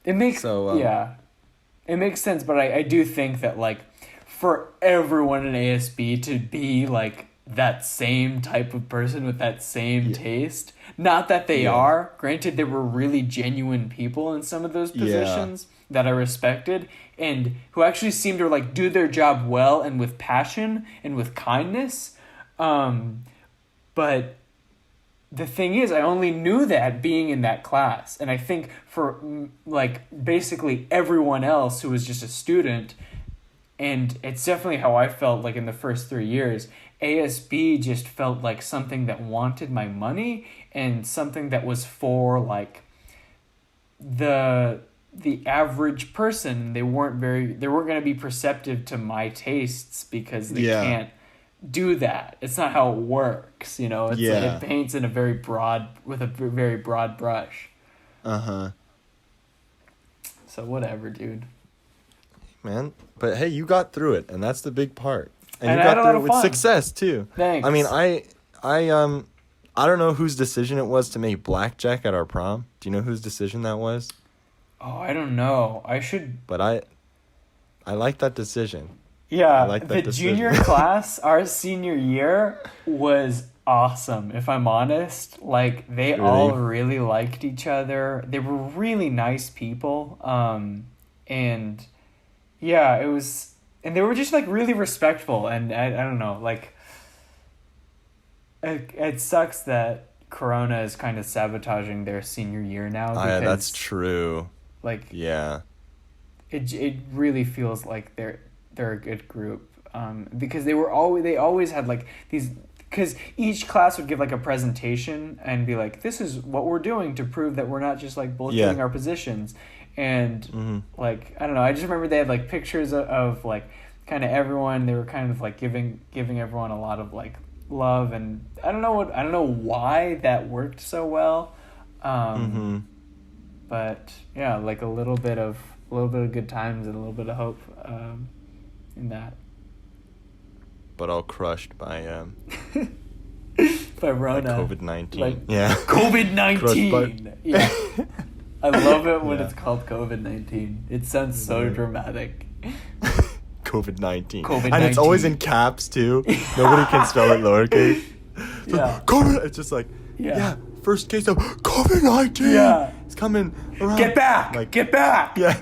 It makes it makes sense, but I do think that like for everyone in ASB to be like that same type of person with that same taste, not that they are, granted there were really genuine people in some of those positions that I respected and who actually seemed to like do their job well and with passion and with kindness, but the thing is, I only knew that being in that class. And I think for, like, basically everyone else who was just a student, and it's definitely how I felt, like, in the first 3 years, ASB just felt like something that wanted my money and something that was for, like, the average person. They weren't going to be perceptive to my tastes because they can't do that. It's not how it works, you know. It's like it paints in a very broad brush. So whatever, dude. Man, but hey, you got through it, and that's the big part. And you got through it with success too. Thanks. I mean, I don't know whose decision it was to make blackjack at our prom. Do you know whose decision that was? Oh, I don't know. I should. But I like that decision. Yeah, the junior class, our senior year, was awesome, if I'm honest. Like, they all really liked each other. They were really nice people. And, yeah, it was... And they were just, like, really respectful. And I don't know, like... It sucks that Corona is kind of sabotaging their senior year now. Because, yeah, that's true. Like... Yeah. It really feels like they're a good group, because they always had like these, because each class would give like a presentation and be like, this is what we're doing to prove that we're not just like bullshitting our positions, and like I don't know, I just remember they had like pictures of like kind of everyone. They were kind of like giving everyone a lot of like love, and I don't know why that worked so well, but yeah, like a little bit of good times and a little bit of hope in that. But all crushed by by Rona. COVID-19. Like, COVID-19. Yeah. I love it when it's called COVID-19. It sounds so dramatic. COVID-19. COVID-19. And it's always in caps too. Nobody can spell it lowercase. COVID. It's just like, first case of COVID-19. Yeah. It's coming around. Get back. Like, get back. Yeah.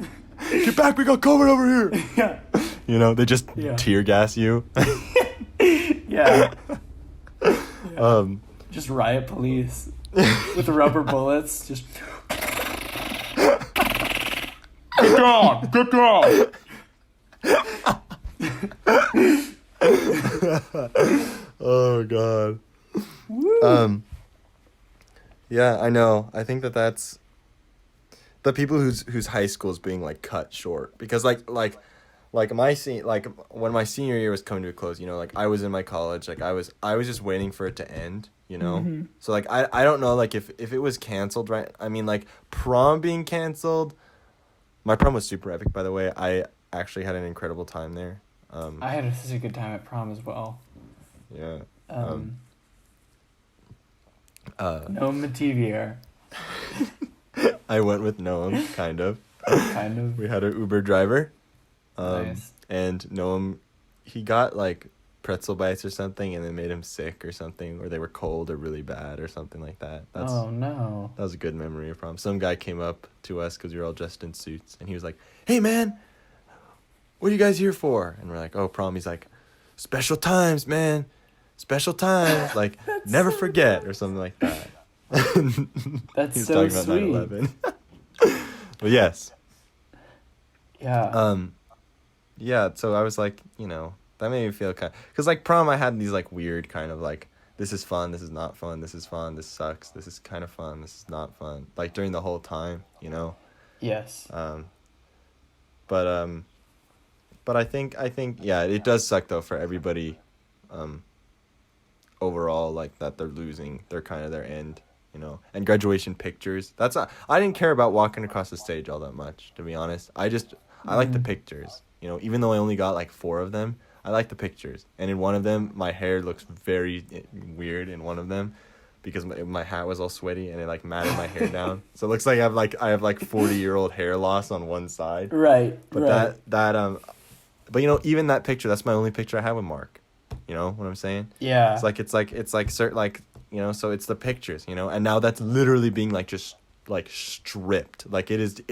Get back. We got COVID over here. Yeah. You know, they just tear gas you. Yeah. Just riot police with rubber bullets. Just get down. Get down. Oh God. Woo. Yeah, I know. I think that's the people whose high school is being like cut short, because like when my senior year was coming to a close, you know, like I was in my college, like I was just waiting for it to end, you know. Mm-hmm. So like I don't know, like if it was canceled, right? I mean, like prom being canceled. My prom was super epic, by the way. I actually had an incredible time there. I had such a good time at prom as well. Yeah. Noam Mativier. I went with Noam, kind of. Kind of. We had an Uber driver. Nice. And Noam, he got like pretzel bites or something, and they made him sick or something, or they were cold or really bad or something like that. Oh no. That was a good memory of prom. Some guy came up to us because we were all dressed in suits, and he was like, "Hey man, what are you guys here for?" And we're like, "Oh, prom." He's like, "Special times, man. Special times. Like, never forget," or something like that. That's he was so talking about sweet. 9/11. But yes. Yeah. Yeah, so I was like, you know, That made me feel kind of, because like prom, I had these like weird kind of like, this is fun, this is not fun, this is fun, this sucks, this is kind of fun, this is not fun, like during the whole time, you know. Yes. But I think yeah, it does suck though for everybody, overall, like that they're losing their kind of their end, you know. And graduation pictures, that's not, I didn't care about walking across the stage all that much, to be honest. I like the pictures, you know, even though I only got like 4 of them. I like the pictures, and in one of them my hair looks very weird in one of them, because my hat was all sweaty and it like matted my hair down, so it looks like I have like 40-year-old hair loss on one side. Right. But right. but you know, even that picture, that's my only picture I have with Mark. You know what I'm saying? Yeah. It's like certain, like, you know, so it's the pictures, you know, and now that's literally being like just like stripped. Like it is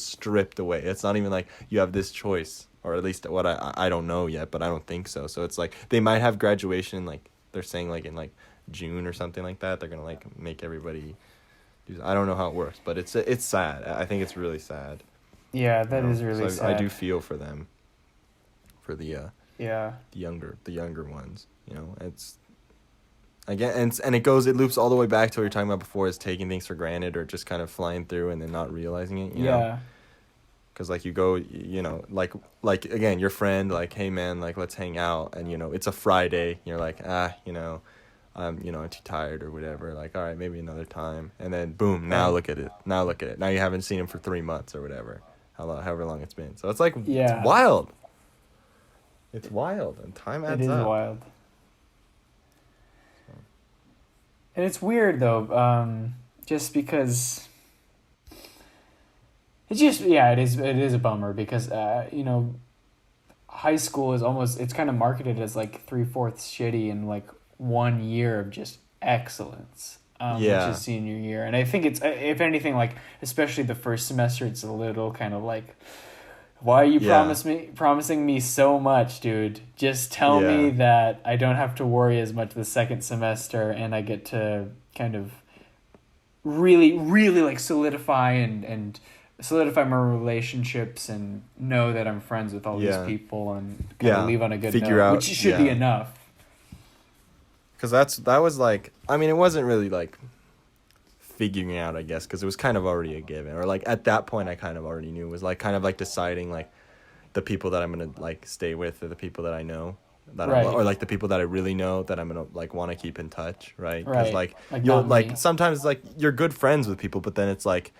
stripped away. It's not even like you have this choice, or at least what I don't know yet, but I don't think so. So it's like they might have graduation, like they're saying like in like June or something like that. They're gonna like make everybody do. I don't know how it works, but it's sad. I think it's really sad. Yeah, that is really so sad. I do feel for them, for the yeah, the younger ones. You know, it's again, and it loops all the way back to what you're talking about before, is taking things for granted or just kind of flying through and then not realizing it. You know? Because like you go, you know, like again, your friend, like, hey man, like let's hang out, and you know it's a Friday, you're like, you know, I'm too tired or whatever, like, all right, maybe another time, and then boom, now look at it, now you haven't seen him for 3 months or whatever, however long it's been. So it's like, it's wild, and time adds up. It is wild. And it's weird though, just because. It's just, it is a bummer, because, you know, high school is it's kind of marketed as like 3/4 shitty and like 1 year of just excellence, which is senior year. And I think it's, if anything, like, especially the first semester, it's a little kind of like, why are you promising me so much, dude? Just tell me that I don't have to worry as much the second semester, and I get to kind of really, really like solidify my relationships and know that I'm friends with all these people, and kind of leave on a good note, which should be enough. Because that was like, I mean, it wasn't really like figuring out, I guess, because it was kind of already a given, or like at that point I kind of already knew. It was like kind of like deciding like the people that I'm gonna like stay with, or the people that I know that or like the people that I really know that I'm gonna like want to keep in touch, right? Because like you'll like sometimes like you're good friends with people, but then it's like,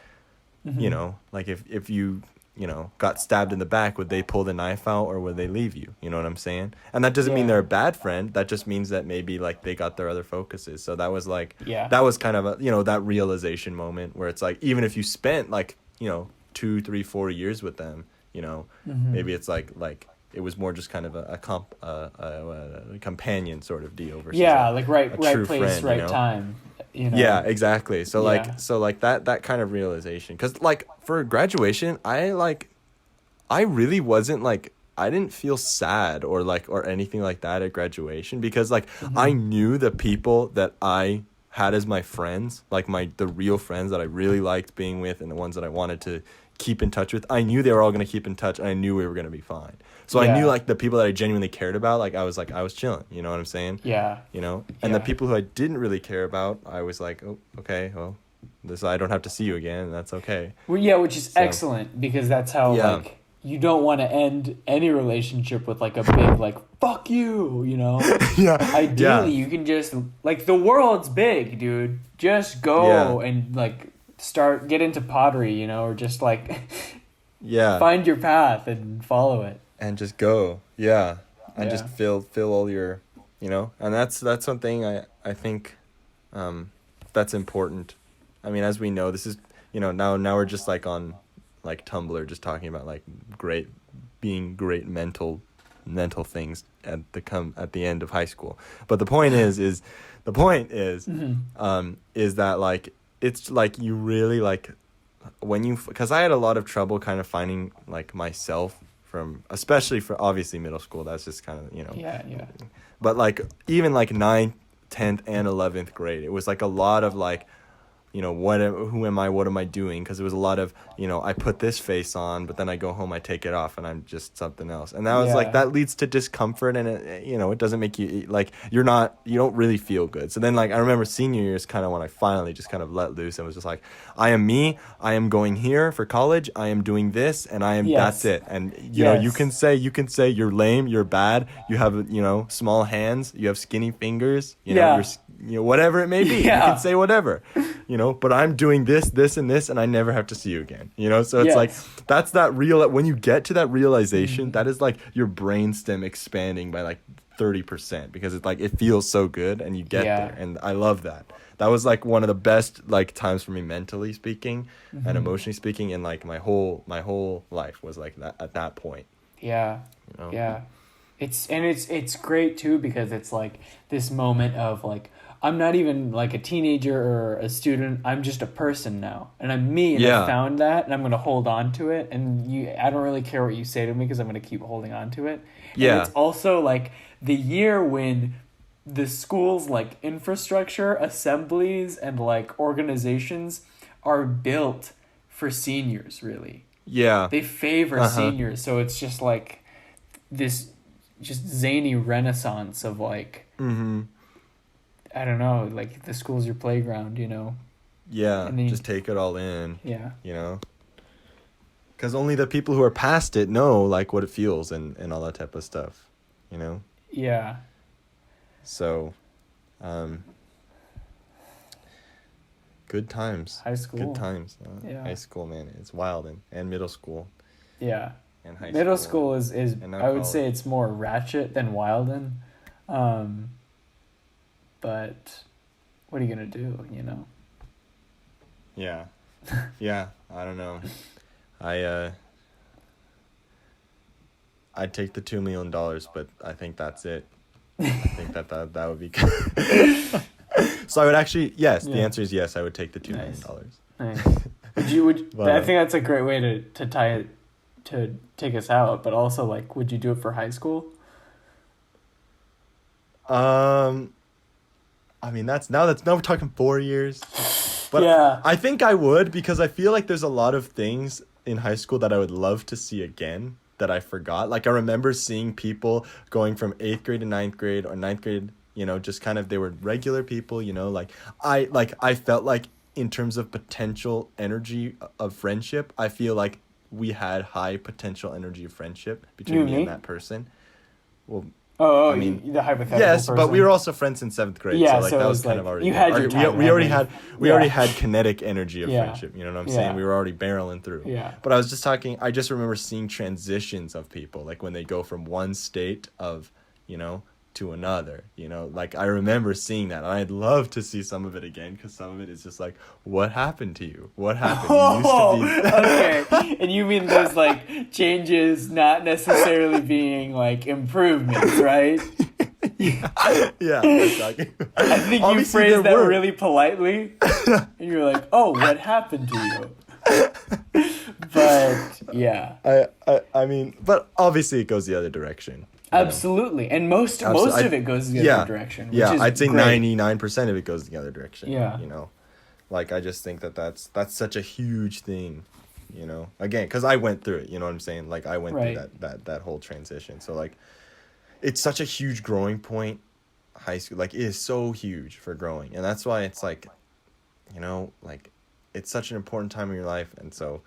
you know, like if you know, got stabbed in the back, would they pull the knife out, or would they leave you? You know what I'm saying? And that doesn't mean they're a bad friend. That just means that maybe like they got their other focuses. So that was like, that was kind of a, you know, that realization moment where it's like, even if you spent like, you know, 2, 3, 4 years with them, you know, maybe it's like it was more just kind of a companion sort of deal versus like right place, friend, right, you know? Time. You know? Yeah, exactly. So like that kind of realization, because like for graduation, I really wasn't like, I didn't feel sad or anything like that at graduation, because like I knew the people that I had as my friends, like the real friends that I really liked being with, and the ones that I wanted to keep in touch with. I knew they were all going to keep in touch, and I knew we were going to be fine. So I knew like the people that I genuinely cared about, like I was chilling, you know what I'm saying? Yeah. You know? And the people who I didn't really care about, I was like, oh, okay, well, I don't have to see you again, and that's okay. Well, yeah, which is excellent, because that's how like you don't want to end any relationship with like a big like fuck you, you know? Ideally, you can just like, the world's big, dude. Just go and like get into pottery, you know, or just like find your path and follow it. And just go, and just fill all your, you know, and that's one thing I think, that's important. I mean, as we know, this is, you know, now we're just like on, like Tumblr, just talking about like great mental things at the end of high school. But the point is that like it's like you really like when you, because I had a lot of trouble kind of finding like myself especially for obviously middle school. That's just kind of, you know. Yeah. But like even like 9th, 10th, and 11th grade, it was like a lot of like who am I, what am I doing? Because it was a lot of, I put this face on, but then I go home, I take it off, and I'm just something else. And that was like, that leads to discomfort, and it doesn't make you, like, you don't really feel good. So then, like, I remember senior year is kind of when I finally just kind of let loose and was just like, I am me, I am going here for college, I am doing this, and that's it. And you can say you're lame, you're bad, you have small hands, you have skinny fingers, you're whatever it may be. You can say whatever, but I'm doing this and this, and I never have to see you again. So it's like, that's that when you get to that realization, that is like your brainstem expanding by like 30%, because it's like, it feels so good, and you get there. And I love that. That was like one of the best like times for me, mentally speaking and emotionally speaking, and like my whole life was like that at that point. It's great too, because it's like this moment of like, I'm not even like a teenager or a student, I'm just a person now, and I'm me, and I found that, and I'm going to hold on to it, and I don't really care what you say to me, because I'm going to keep holding on to it. And it's also like the year when the school's like infrastructure, assemblies, and like organizations are built for seniors, really. They favor seniors, so it's just like this just zany renaissance of like, I don't know, like the school's your playground, and then just take it all in. Because only the people who are past it know like what it feels and all that type of stuff, so good times. High school. Good times. High school, man, it's wild. And middle school. And high middle school is I would college. say it's more ratchet than Wilden. But what are you gonna do, I don't know. I'd take the $2 million, but I think that's it. I think that would be good. So I would actually, the answer is yes, I would take the $2 million. Nice. But I think that's a great way to tie it, to take us out, but also like, would you do it for high school? I mean, now we're talking 4 years, but I think I would, because I feel like there's a lot of things in high school that I would love to see again that I forgot. Like, I remember seeing people going from 8th grade to 9th grade, or 9th grade, just kind of, they were regular people, like I felt like in terms of potential energy of friendship, I feel like we had high potential energy of friendship between me and that person. Well, I mean, the hypothetical person. But we were also friends in 7th grade, so like that was kind of already. You had your time. We already had kinetic energy of friendship. You know what I'm saying? We were already barreling through. But I was just talking. I just remember seeing transitions of people, like when they go from one state of, to another. Like I remember seeing that, and I'd love to see some of it again, because some of it is just like, what happened to you? What happened? You used to be. Okay. And you mean those like changes not necessarily being like improvements, right? Exactly. I think you phrased that really politely, and you're like, "Oh, what happened to you?" But I mean, but obviously it goes the other direction. Absolutely, and most of it goes the other direction. Which is I'd say great. 99% of it goes the other direction. Yeah, like I just think that's such a huge thing, Again, because I went through it. You know what I'm saying? Like I went through that whole transition. So like, it's such a huge growing point. High school, like, it is so huge for growing, and that's why it's like, like, it's such an important time in your life, and so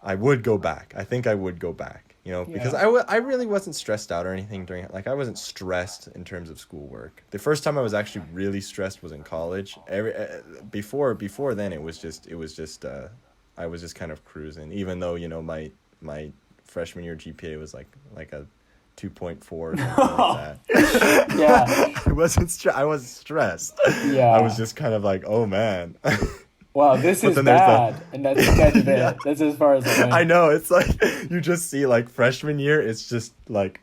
I would go back. I think I would go back. Because I really wasn't stressed out or anything during, like, I wasn't stressed in terms of schoolwork. The first time I was actually really stressed was in college. Before then, it was just I was just kind of cruising, even though, my freshman year GPA was like a 2.4 or something like that. I wasn't stressed. I was just kind of like, oh man. Wow, this is bad, and that's kind of it. That's as far as I went. I know, it's like, you just see, like, freshman year, it's just, like,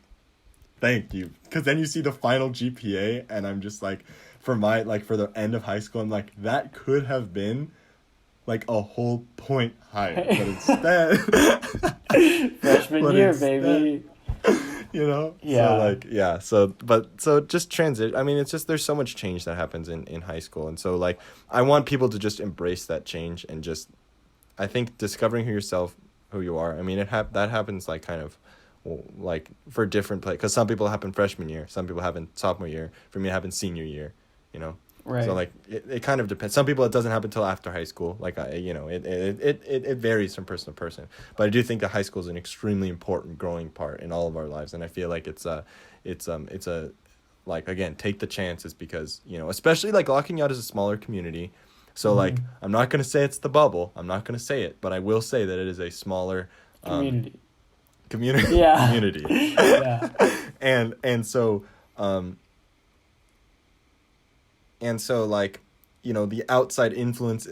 thank you. Because then you see the final GPA, and I'm just, like, for the end of high school, I'm like, that could have been, like, a whole point higher. But instead... Freshman year, baby. you know? Yeah. So like, yeah. So just transit. I mean, it's just, there's so much change that happens in high school. And so like, I want people to just embrace that change and just, I think discovering who you are. I mean, that happens like kind of like for different play, because some people happen freshman year, some people happen sophomore year. For me, it happened senior year, you know? Right. So like it kind of depends. Some people it doesn't happen until after high school. Like it varies from person to person. But I do think that high school is an extremely important growing part in all of our lives, and I feel like it's a like, again, take the chances, because especially like La Cañada is a smaller community. So like I'm not gonna say it's the bubble. I'm not gonna say it, but I will say that it is a smaller community. Yeah. Community. Yeah. And so like the outside influence,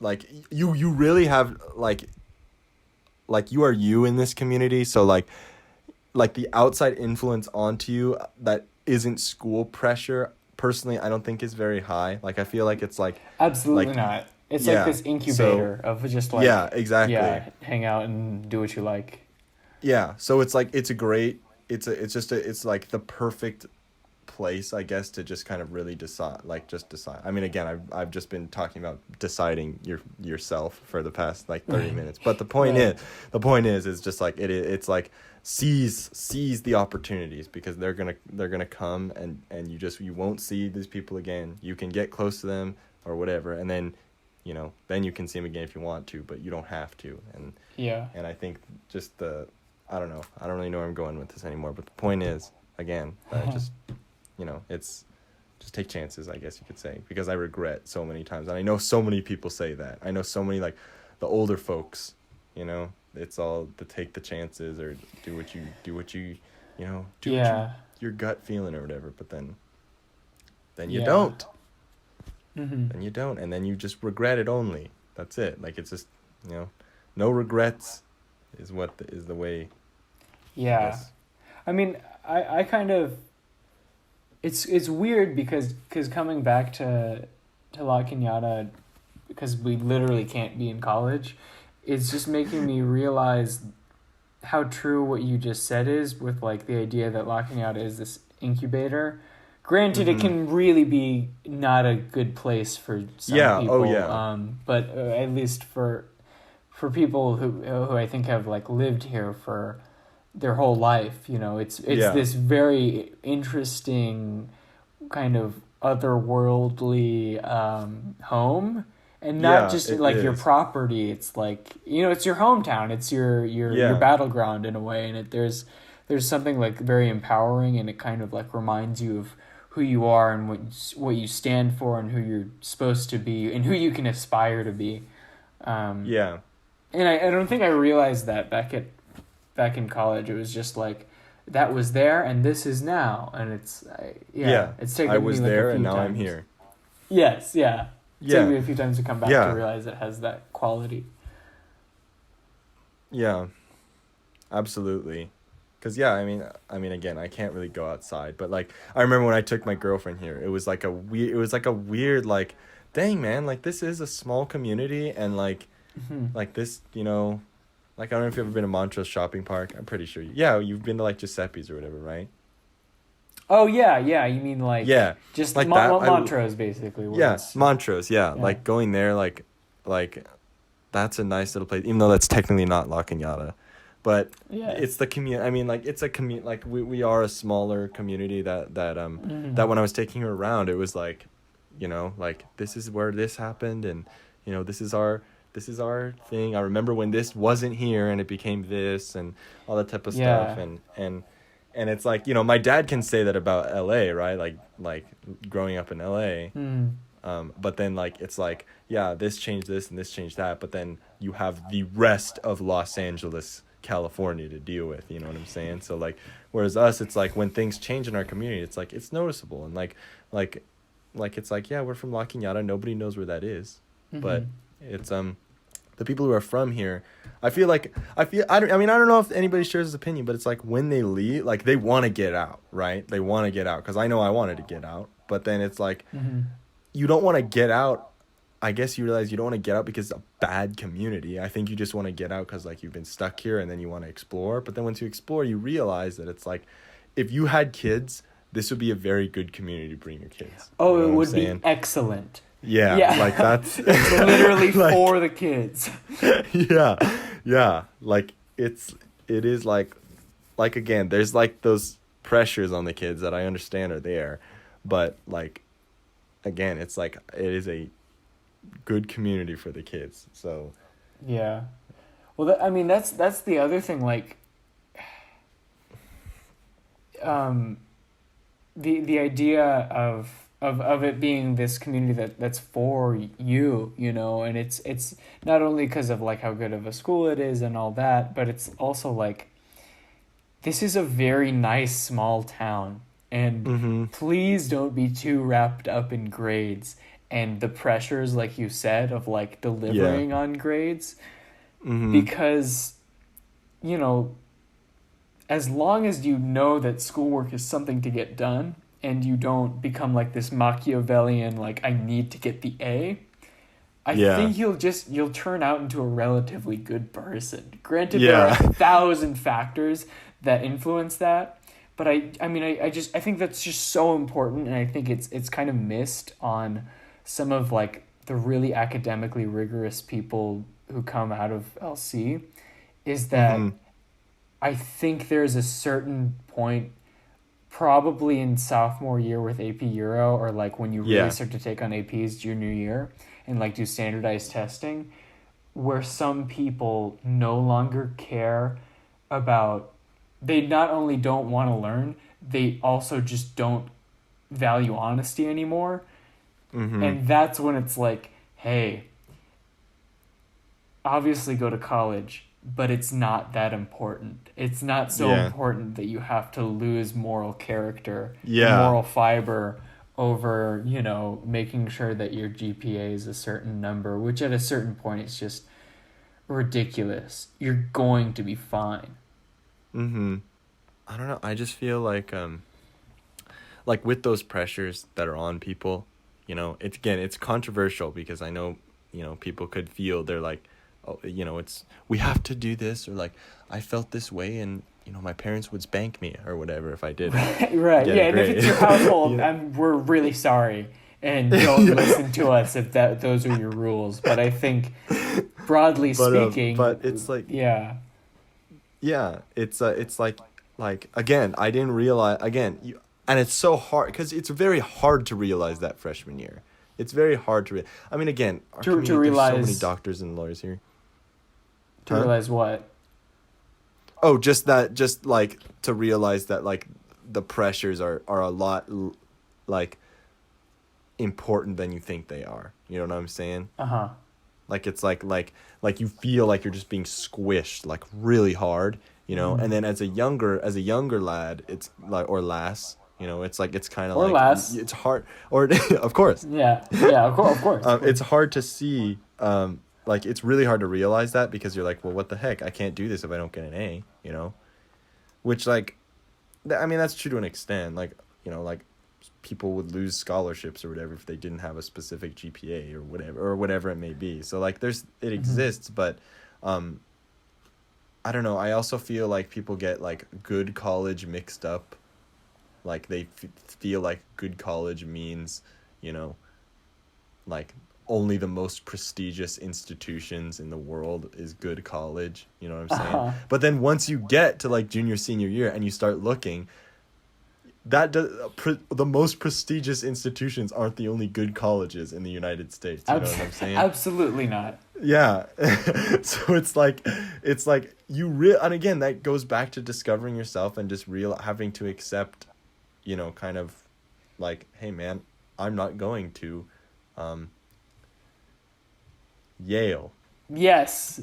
like you really have like you are you in this community. So like the outside influence onto you that isn't school pressure, personally I don't think is very high. Like I feel like it's like Absolutely not. It's like this incubator of just like, yeah, exactly, hang out and do what you like. Yeah, so it's like it's like the perfect place, I guess, to just kind of really decide. I mean, again, I've just been talking about deciding yourself for the past like 30 minutes. But the point is just like it's like seize the opportunities, because they're gonna come, and you won't see these people again. You can get close to them or whatever, and then then you can see them again if you want to, but you don't have to. And I think just I don't know. I don't really know where I'm going with this anymore. But the point is, again, just, it's just take chances, I guess you could say, because I regret so many times. And I know so many people say that. I know so many, like, the older folks, it's all to take the chances or do what you your gut feeling or whatever. But then you don't. Mm-hmm. Then you don't. And then you just regret it only. That's it. Like, it's just, no regrets is the way. Yeah. I mean, I kind of, it's weird because coming back to La Cañada, because we literally can't be in college, it's just making me realize how true what you just said is, with like the idea that La Cañada is this incubator. Granted, it can really be not a good place for some people. Oh yeah. But at least for people who I think have like lived here for their whole life, it's this very interesting kind of otherworldly home, and not just like your property. It's like it's your hometown. It's your battleground in a way, and there's something like very empowering, and it kind of like reminds you of who you are and what you stand for and who you're supposed to be and who you can aspire to be. And I don't think I realized that back in college. It was just like, that was there and this is now, and it's taken I was me like there a few and now times. I'm here. Yes, yeah. It's taken me a few times to come back to realize it has that quality. Yeah, absolutely. Cause I mean, again, I can't really go outside, but like, I remember when I took my girlfriend here, it was like a weird, like, dang man, like this is a small community, and like, like this, like, I don't know if you've ever been to Montrose Shopping Park. I'm pretty sure. You've been to like Giuseppe's or whatever, right? Oh yeah. You mean like just like Montrose basically. Montrose. Yeah, like going there, like that's a nice little place, even though that's technically not La Cañada. But it's the community. I mean, like, it's a community. Like, we are a smaller community that when I was taking her around, it was like, like, this is where this happened, and this is our thing. I remember when this wasn't here and it became this, and all that type of stuff. And it's like, my dad can say that about LA, right? Like growing up in LA. But then like, it's like, this changed this and this changed that. But then you have the rest of Los Angeles, California to deal with, you know what I'm saying? So like, whereas us, it's like when things change in our community, it's like, it's noticeable, and like it's like, we're from La Cañada, nobody knows where that is, but it's the people who are from here, I don't know if anybody shares this opinion, but it's like when they leave, like they want to get out, right? They want to get out, because I know I wanted to get out, but then it's like you don't want to get out I guess you realize you don't want to get out because it's a bad community. I think you just want to get out because like you've been stuck here and then you want to explore. But then once you explore, you realize that it's like, if you had kids, this would be a very good community to bring your kids. Oh, You know it what I'm would be saying? excellent. Yeah, Yeah. like that's It's literally like, for the kids. yeah, yeah. Like it is like again, there's like those pressures on the kids that I understand are there, but like again, it's like it is a good community for the kids. So Yeah. Well, I mean, that's the other thing. Like, the idea of it being this community that's for you, you know, and it's not only because of like how good of a school it is and all that, but it's also like this is a very nice small town, and mm-hmm. please don't be too wrapped up in grades and the pressures, like you said, of like delivering on grades, Mm-hmm. because, you know, as long as you know that schoolwork is something to get done and you don't become like this Machiavellian, like, I need to get the A, I Yeah. think you'll turn out into a relatively good person. Granted, there are Yeah. 1,000 factors that influence that, but I mean, I think that's just so important, and I think it's kind of missed on some of like the really academically rigorous people who come out of LC, is that Mm-hmm. I think there's a certain point, probably in sophomore year with AP Euro, or like when you really Yeah. start to take on APs junior year and like do standardized testing, where some people no longer care about, they not only don't want to learn, they also just don't value honesty anymore. Mm-hmm. And that's when it's like, hey, obviously go to college, but it's not that important. It's not so Yeah. important that you have to lose moral character and Yeah. moral fiber over, you know, making sure that your GPA is a certain number, which at a certain point it's just ridiculous. You're going to be fine. Mm-hmm. I don't know. I just feel like with those pressures that are on people, you know, it's controversial because I know, you know, people could feel they're like, oh, you know, it's we have to do this, or like I felt this way and you know my parents would spank me or whatever if I did Right. get Yeah, a and if grade. it's your household, Yeah. we're really sorry. And don't listen to us if those are your rules. But I think, broadly But speaking, it's like yeah. yeah, it's like again, I didn't realize again, and it's so hard because it's very hard to realize that freshman year. It's very hard to I mean, again, our To community, there's so many realize doctors and lawyers here. to Huh? realize what? Oh, just like to realize that like the pressures are a lot like important than you think they are. You know what I'm saying? Uh-huh. Like it's like you feel like you're just being squished like really hard, you know. And then as a younger lad, it's like or lass, you know, it's like it's kind of Or like less. it's hard or of course. Yeah. Yeah, of course. It's hard to see like it's really hard to realize that because you're like, well, what the heck? I can't do this if I don't get an A, you know? Which like I mean, that's true to an extent. Like, you know, like people would lose scholarships or whatever if they didn't have a specific GPA or whatever it may be. So like it exists, but I don't know. I also feel like people get like good college mixed up. Like they feel like good college means, you know, like only the most prestigious institutions in the world is good college. You know what I'm saying? Uh-huh. But then once you get to like junior, senior year and you start looking, the most prestigious institutions aren't the only good colleges in the United States. You know what I'm saying? Absolutely not. Yeah. So it's like and again, that goes back to discovering yourself and just having to accept, you know, kind of like, hey man, I'm not going to Yale. Yes.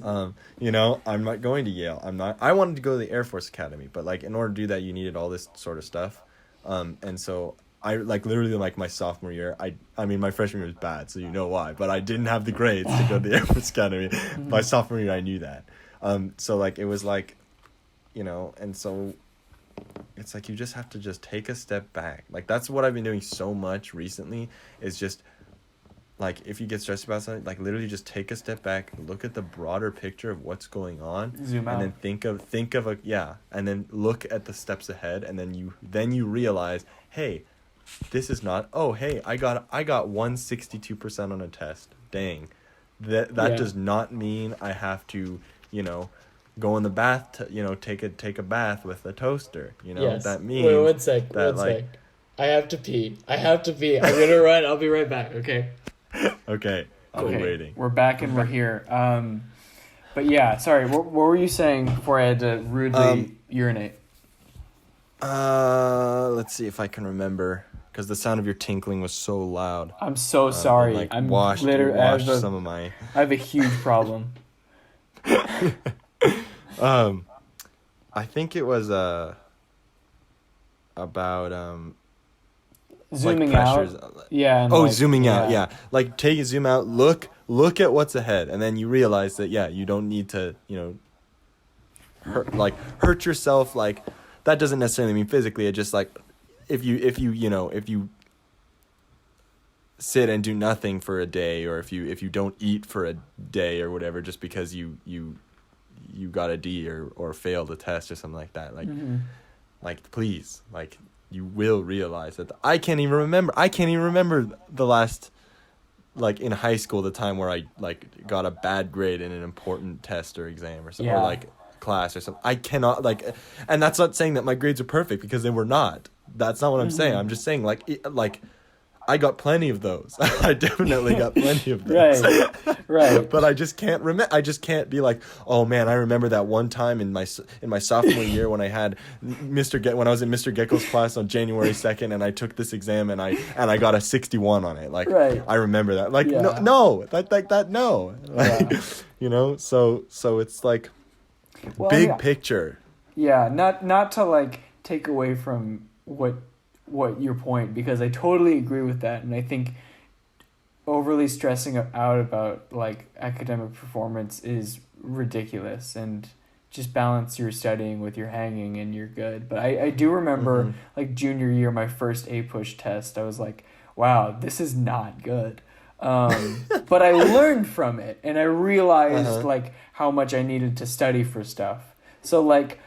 You know, I'm not going to Yale. I wanted to go to the Air Force Academy, but like in order to do that you needed all this sort of stuff. And so I like literally like my sophomore year, I mean my freshman year was bad, so you know why, but I didn't have the grades to go to the Air Force Academy. My sophomore year I knew that. So like it was like, you know, and so it's like you just have to just take a step back. Like that's what I've been doing so much recently is just like if you get stressed about something, like literally just take a step back, look at the broader picture of what's going on, Zoom and out. then think of a and then look at the steps ahead, and then you realize, hey, this is not. Oh, hey, I got 162% on a test. Dang, that Yeah. does not mean I have to, go in the bath to, take a bath with a toaster. Yes. That means Wait, one sec. that One sec. I have to pee. I'm gonna run. I'll be right back. Okay. Okay, I'll be Okay, waiting. we're back and we're here. But yeah, sorry. What were you saying before I had to rudely urinate? Let's see if I can remember, because the sound of your tinkling was so loud. I'm so sorry. Like I'm washed literally. some of my. I have a huge problem. I think it was about Zooming like pressures. out. Yeah. And Zooming out. Yeah, like take a zoom out. Look at what's ahead, and then you realize that you don't need to hurt yourself. Like that doesn't necessarily mean physically. It just like if you sit and do nothing for a day, or if you don't eat for a day or whatever, just because you got a D or failed a test or something like that, like like please, like you will realize that I can't even remember the last, like in high school, the time where I like got a bad grade in an important test or exam or something, or like class or something. I cannot and that's not saying that my grades are perfect, because they were not. That's not what I'm saying. I'm just saying like I got plenty of those. I definitely got plenty of those. Right. But I just can't remember. I just can't be like, oh man, I remember that one time in my sophomore year when I had when I was in Mr. Gecko's class on January 2nd, and I took this exam and I got a 61 on it. Like I remember that. Like no, like so it's like big picture. Yeah, not to like take away from what your point, because I totally agree with that, and I think overly stressing out about like academic performance is ridiculous, and just balance your studying with your hanging and you're good. But I do remember like junior year, my first A-push test, I was like, wow, this is not good. But I learned from it, and I realized like how much I needed to study for stuff. So like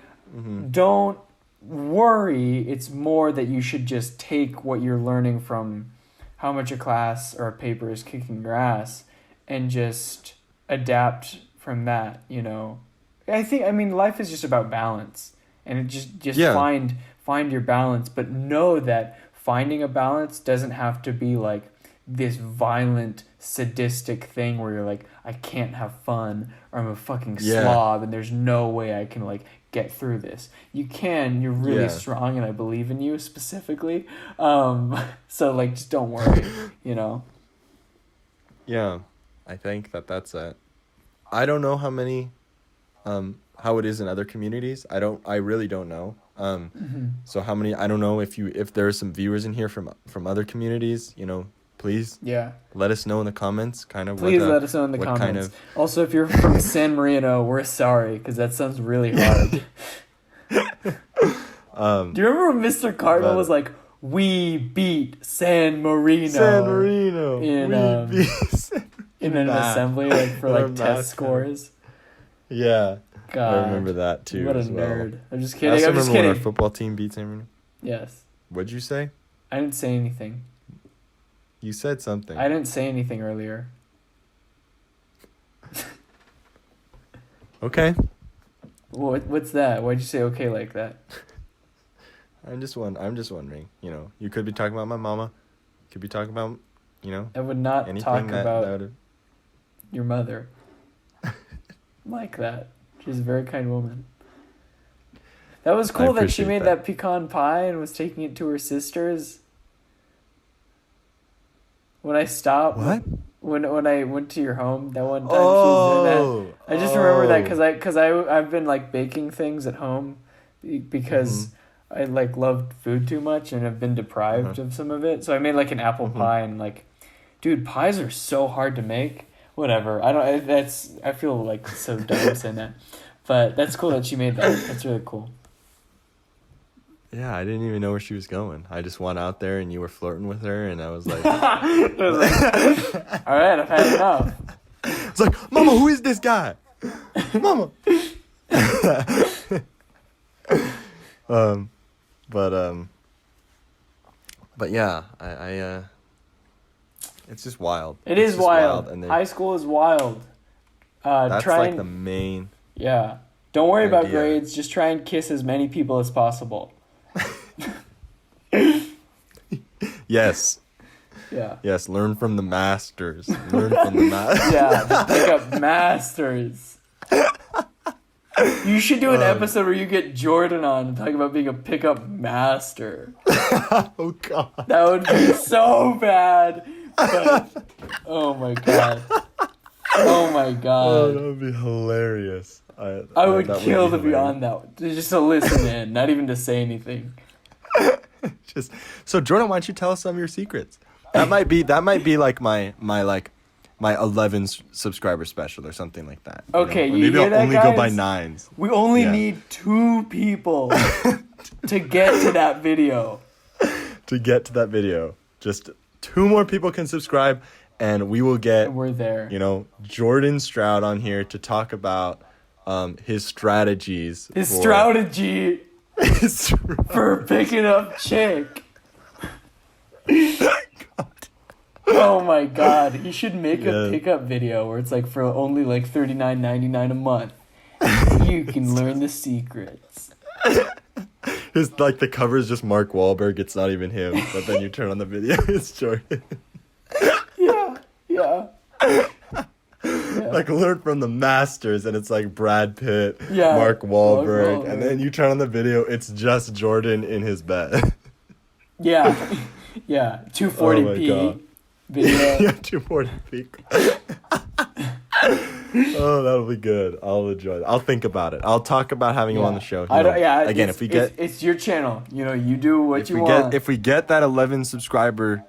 don't worry, it's more that you should just take what you're learning from how much a class or a paper is kicking your ass and just adapt from that. I mean life is just about balance, and it just find your balance, but know that finding a balance doesn't have to be like this violent sadistic thing where you're like, I can't have fun, or I'm a fucking slob and there's no way I can like get through this. You can, you're really strong, and I believe in you specifically. So like just don't worry, Yeah, I think that's it. I don't know how many how it is in other communities. I really don't know. So how many, I don't know if there are some viewers in here from other communities, please let us know in the comments let us know in the comments. Kind of... Also, if you're from San Marino, we're sorry, because that sounds really hard. Do you remember when Mr. Cardinal was like, we beat San Marino in an assembly, like for like test scores? Yeah. God, I remember that too. What a nerd. I'm just kidding. I remember when our football team beat San Marino. Yes. What'd you say? I didn't say anything. You said something. I didn't say anything earlier. Okay. What's that? Why'd you say okay like that? I'm just wondering. You could be talking about my mama. Could be talking about, I would not talk about that your mother like that. She's a very kind woman. That was cool that she made that pecan pie and was taking it to her sisters. When I stopped, when I went to your home that one time, she was doing that. I just remember that because I've been like baking things at home because I like loved food too much and have been deprived of some of it. So I made like an apple pie, and like, dude, pies are so hard to make. Whatever, I feel like so dumb saying that, but that's cool that she made that. That's really cool. Yeah, I didn't even know where she was going. I just went out there and you were flirting with her, and I was like, I was like, all right, I've had enough. it's like, Mama, who is this guy? Mama. But yeah, I it's just wild. It It's is just wild. and High school is wild. that's Try like and, the main. yeah. Don't worry about idea. grades. Just try and kiss as many people as possible. Yes. Yeah. Yes, learn from the masters. Learn from the masters. Yeah, pick up masters. You should do an episode where you get Jordan on and talk about being a pickup master. Oh god. That would be so bad. But, oh my god. Oh my Oh, god. that would be hilarious. I would that kill to be hilarious. on that one. Just to listen in, not even to say anything. Just so Jordan, why don't you tell us some of your secrets? That might be like my 11 subscriber special or something like that. Okay, Or you maybe hear I'll that, only go by guys? 9s. We only Yeah. need 2 people to get to that video. To get to that video. Just 2 more people can subscribe, and we will get, And we're there. Jordan Stroud on here to talk about his strategies. His strategy His for picking up chick. Oh my god, he should make a Yeah. pickup video where it's like for only like $39.99 a month. You can learn the secrets. His like the cover is just Mark Wahlberg. It's not even him. But then you turn on the video, it's Jordan. Yeah. Like learn from the masters, and it's like Brad Pitt, Yeah, Mark Wahlberg, Wahlberg. and then you turn on the video, it's just Jordan in his bed. Yeah. Yeah. Oh 240p my God. video. Yeah, 240p. Oh, that'll be good. I'll enjoy it. I'll think about it. I'll talk about having him on the show. Again, if we get it's your channel. You do what if you we want. get if we get that 11 subscribers,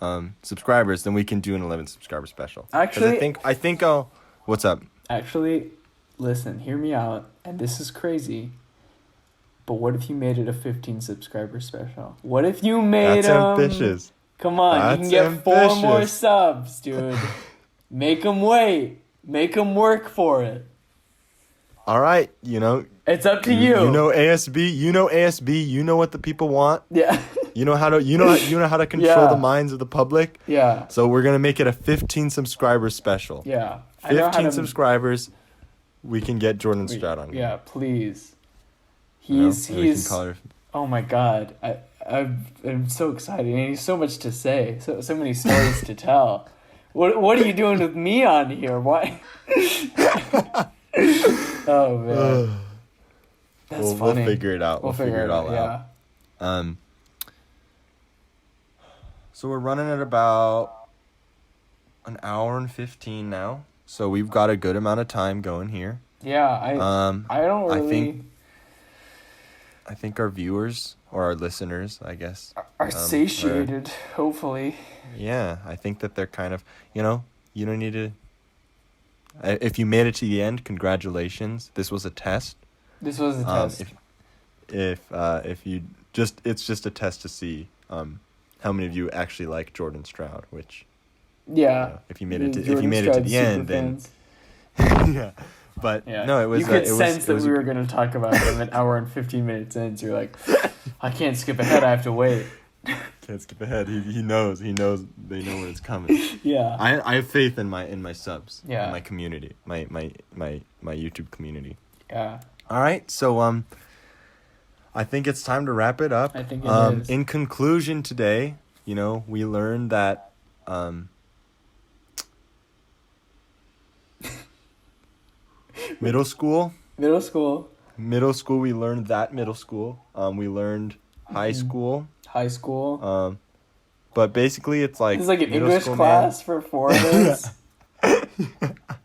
then we can do an 11 subscriber special. 'Cause Actually- I think I'll. What's up? Actually, listen, hear me out, and this is crazy. But what if you made it a 15 subscriber special? What if you made That's ambitious. Come on, you That's can get 4 more ambitious. subs, dude. Make them wait. Make them work for it. All right, It's up to you. You know ASB. You know what the people want. Yeah. You know how to how to control Yeah. the minds of the public. Yeah. So we're gonna make it a 15 subscriber special. Yeah. I know how 15 to- subscribers, we can get Jordan Stroud on. Yeah, please. And we He's can call her. oh my god. I'm so excited, and he's so much to say. So many stories to tell. What are you doing with me on here? Why? Oh man. That's funny. We'll figure it out. We'll figure it all out. Yeah. So we're running at about an hour and 15 now. So we've got a good amount of time going here. Yeah, I don't really I think our viewers or our listeners, I guess, are satiated, hopefully. yeah, I think that they're kind of, you don't need to. If you made it to the end, congratulations. This was a test. This was a test. If you just, it's just a test to see how many of you actually like Jordan Stroud. Which, yeah. if you made it to Jordan the Stroud end, superfans. then yeah. But Yeah. no, it was. You could it was, sense it that was we were going to talk about him an hour and 15 minutes in. So you're like, I can't skip ahead. I have to wait. Can't skip ahead. He knows. They know when it's coming. Yeah. I have faith in my subs. Yeah. In my community. My YouTube community. Yeah. All right. So I think it's time to wrap it up. I think it is. In conclusion today, we learned that middle school, Middle school, we learned that middle school. We learned high school. high school. But basically it's like It's like an middle English school, class for foreigners.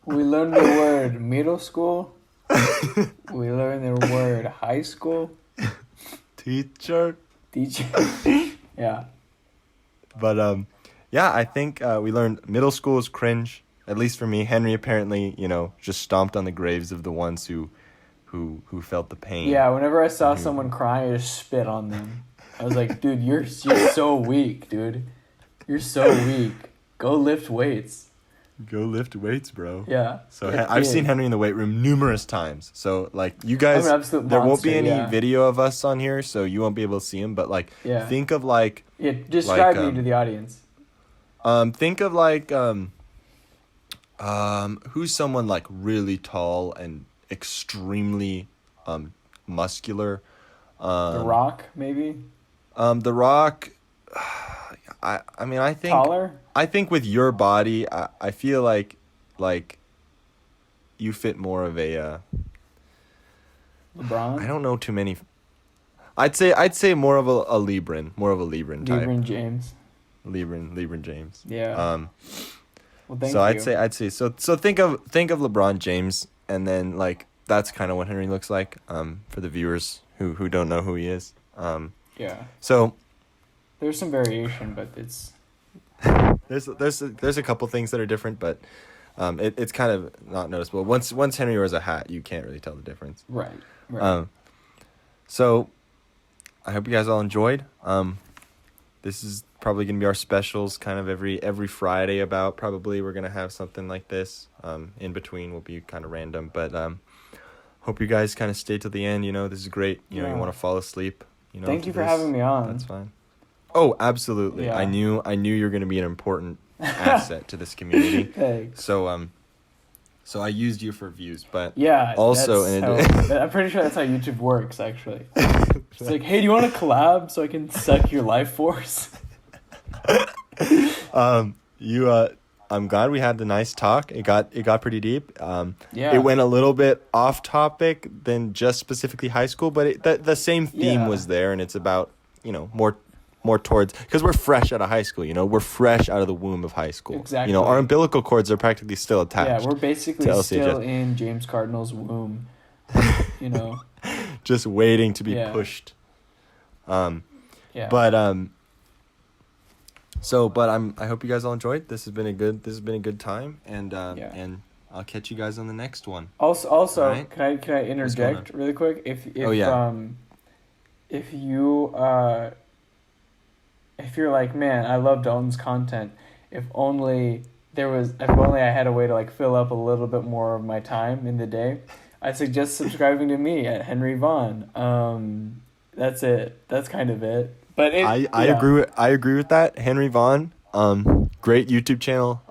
We learned the word middle school. We learned the word high school. teacher. Teacher. Yeah. But yeah, I think we learned middle school is cringe. At least for me, Henry apparently, just stomped on the graves of the ones who who felt the pain. Yeah, whenever I saw someone crying, I just spit on them. I was like, dude, you're so weak, dude. You're so weak. Go lift weights. Go lift weights, bro. Yeah. So I've seen Henry in the weight room numerous times. So like you guys, I'm an absolute there won't be monster, any yeah. video of us on here, so you won't be able to see him. But like, Yeah. think of like, Yeah, describe like, me to the audience. think of like, who's someone like really tall and extremely, muscular. The Rock, maybe? The Rock. I mean, I think Taller? I think with your body, I feel like you fit more of a. LeBron? I don't know too many. I'd say more of a Libran type. LeBron James. Libran James. Yeah. Well, thank So you. I'd say so think of LeBron James, and then like that's kind of what Henry looks like. For the viewers who don't know who he is. Yeah. So There's some variation, but it's... there's a couple things that are different, but it's kind of not noticeable. Once Henry wears a hat, you can't really tell the difference. Right. Right. So I hope you guys all enjoyed. This is probably gonna be our specials, kind of every Friday. About probably we're gonna have something like this. In between will be kind of random, but hope you guys kind of stay till the end. You know, this is great. You know, you want to fall asleep. You know, Thank you for having me on. That's fine. Oh, absolutely. Yeah. I knew you're gonna be an important asset to this community. Thanks. So I used you for views, but Yeah. also I'm pretty sure that's how YouTube works, actually. It's like, hey, do you want to collab so I can suck your life force? I'm glad we had the nice talk. It got pretty deep. Yeah. It went a little bit off topic than just specifically high school, but the same theme Yeah. was there, and it's about, you know, more towards, because we're fresh out of high school, you know, we're fresh out of the womb of high school. Exactly. You know, our umbilical cords are practically still attached. Yeah, we're basically to LCHS. still in James Cardinal's womb. You know. Just waiting to be Yeah. pushed. Yeah. But I hope you guys all enjoyed. This has been a good time, and and I'll catch you guys on the next one. Also, Alright. can I interject really quick? If if you're like, man, I love Dalton's content. If only I had a way to like fill up a little bit more of my time in the day, I'd suggest subscribing to me at Henry Vaughn. That's it. That's kind of it. But I agree with that. Henry Vaughn, great YouTube channel.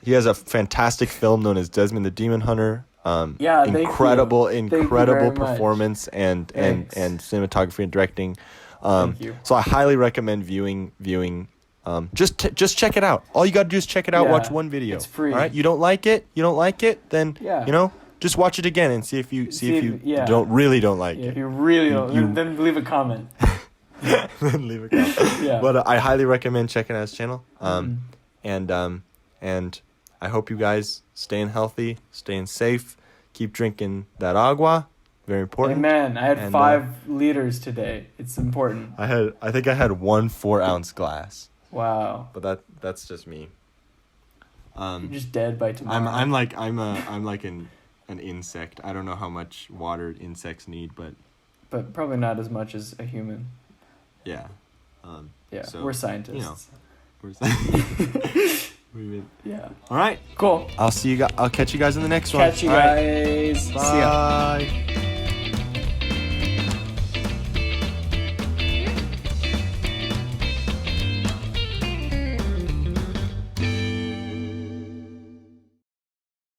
He has a fantastic film known as Desmond the Demon Hunter. Incredible Thank you very much. performance and cinematography and directing. Thank you. So I highly recommend viewing. Just check it out. All you gotta do is check it out. Yeah, Watch one video. it's free. All right. You don't like it. Then Yeah. you know, just watch it again and see if you yeah. don't like Yeah, it. if you really don't, then leave a comment. Leave a comment. Yeah. But I highly recommend checking out his channel. Mm-hmm. And I hope you guys staying healthy, staying safe, keep drinking that agua. Very important. Amen. I had 5 liters today. It's important. I think I had 1 4-ounce glass. Wow. But that's just me. You're just dead by tomorrow. I'm like an insect. I don't know how much water insects need, but probably not as much as a human. yeah. Yeah, So, we're scientists. you know, Yeah. All right. Cool. I'll catch you guys in the next one. Catch you All right. guys. See ya. Bye.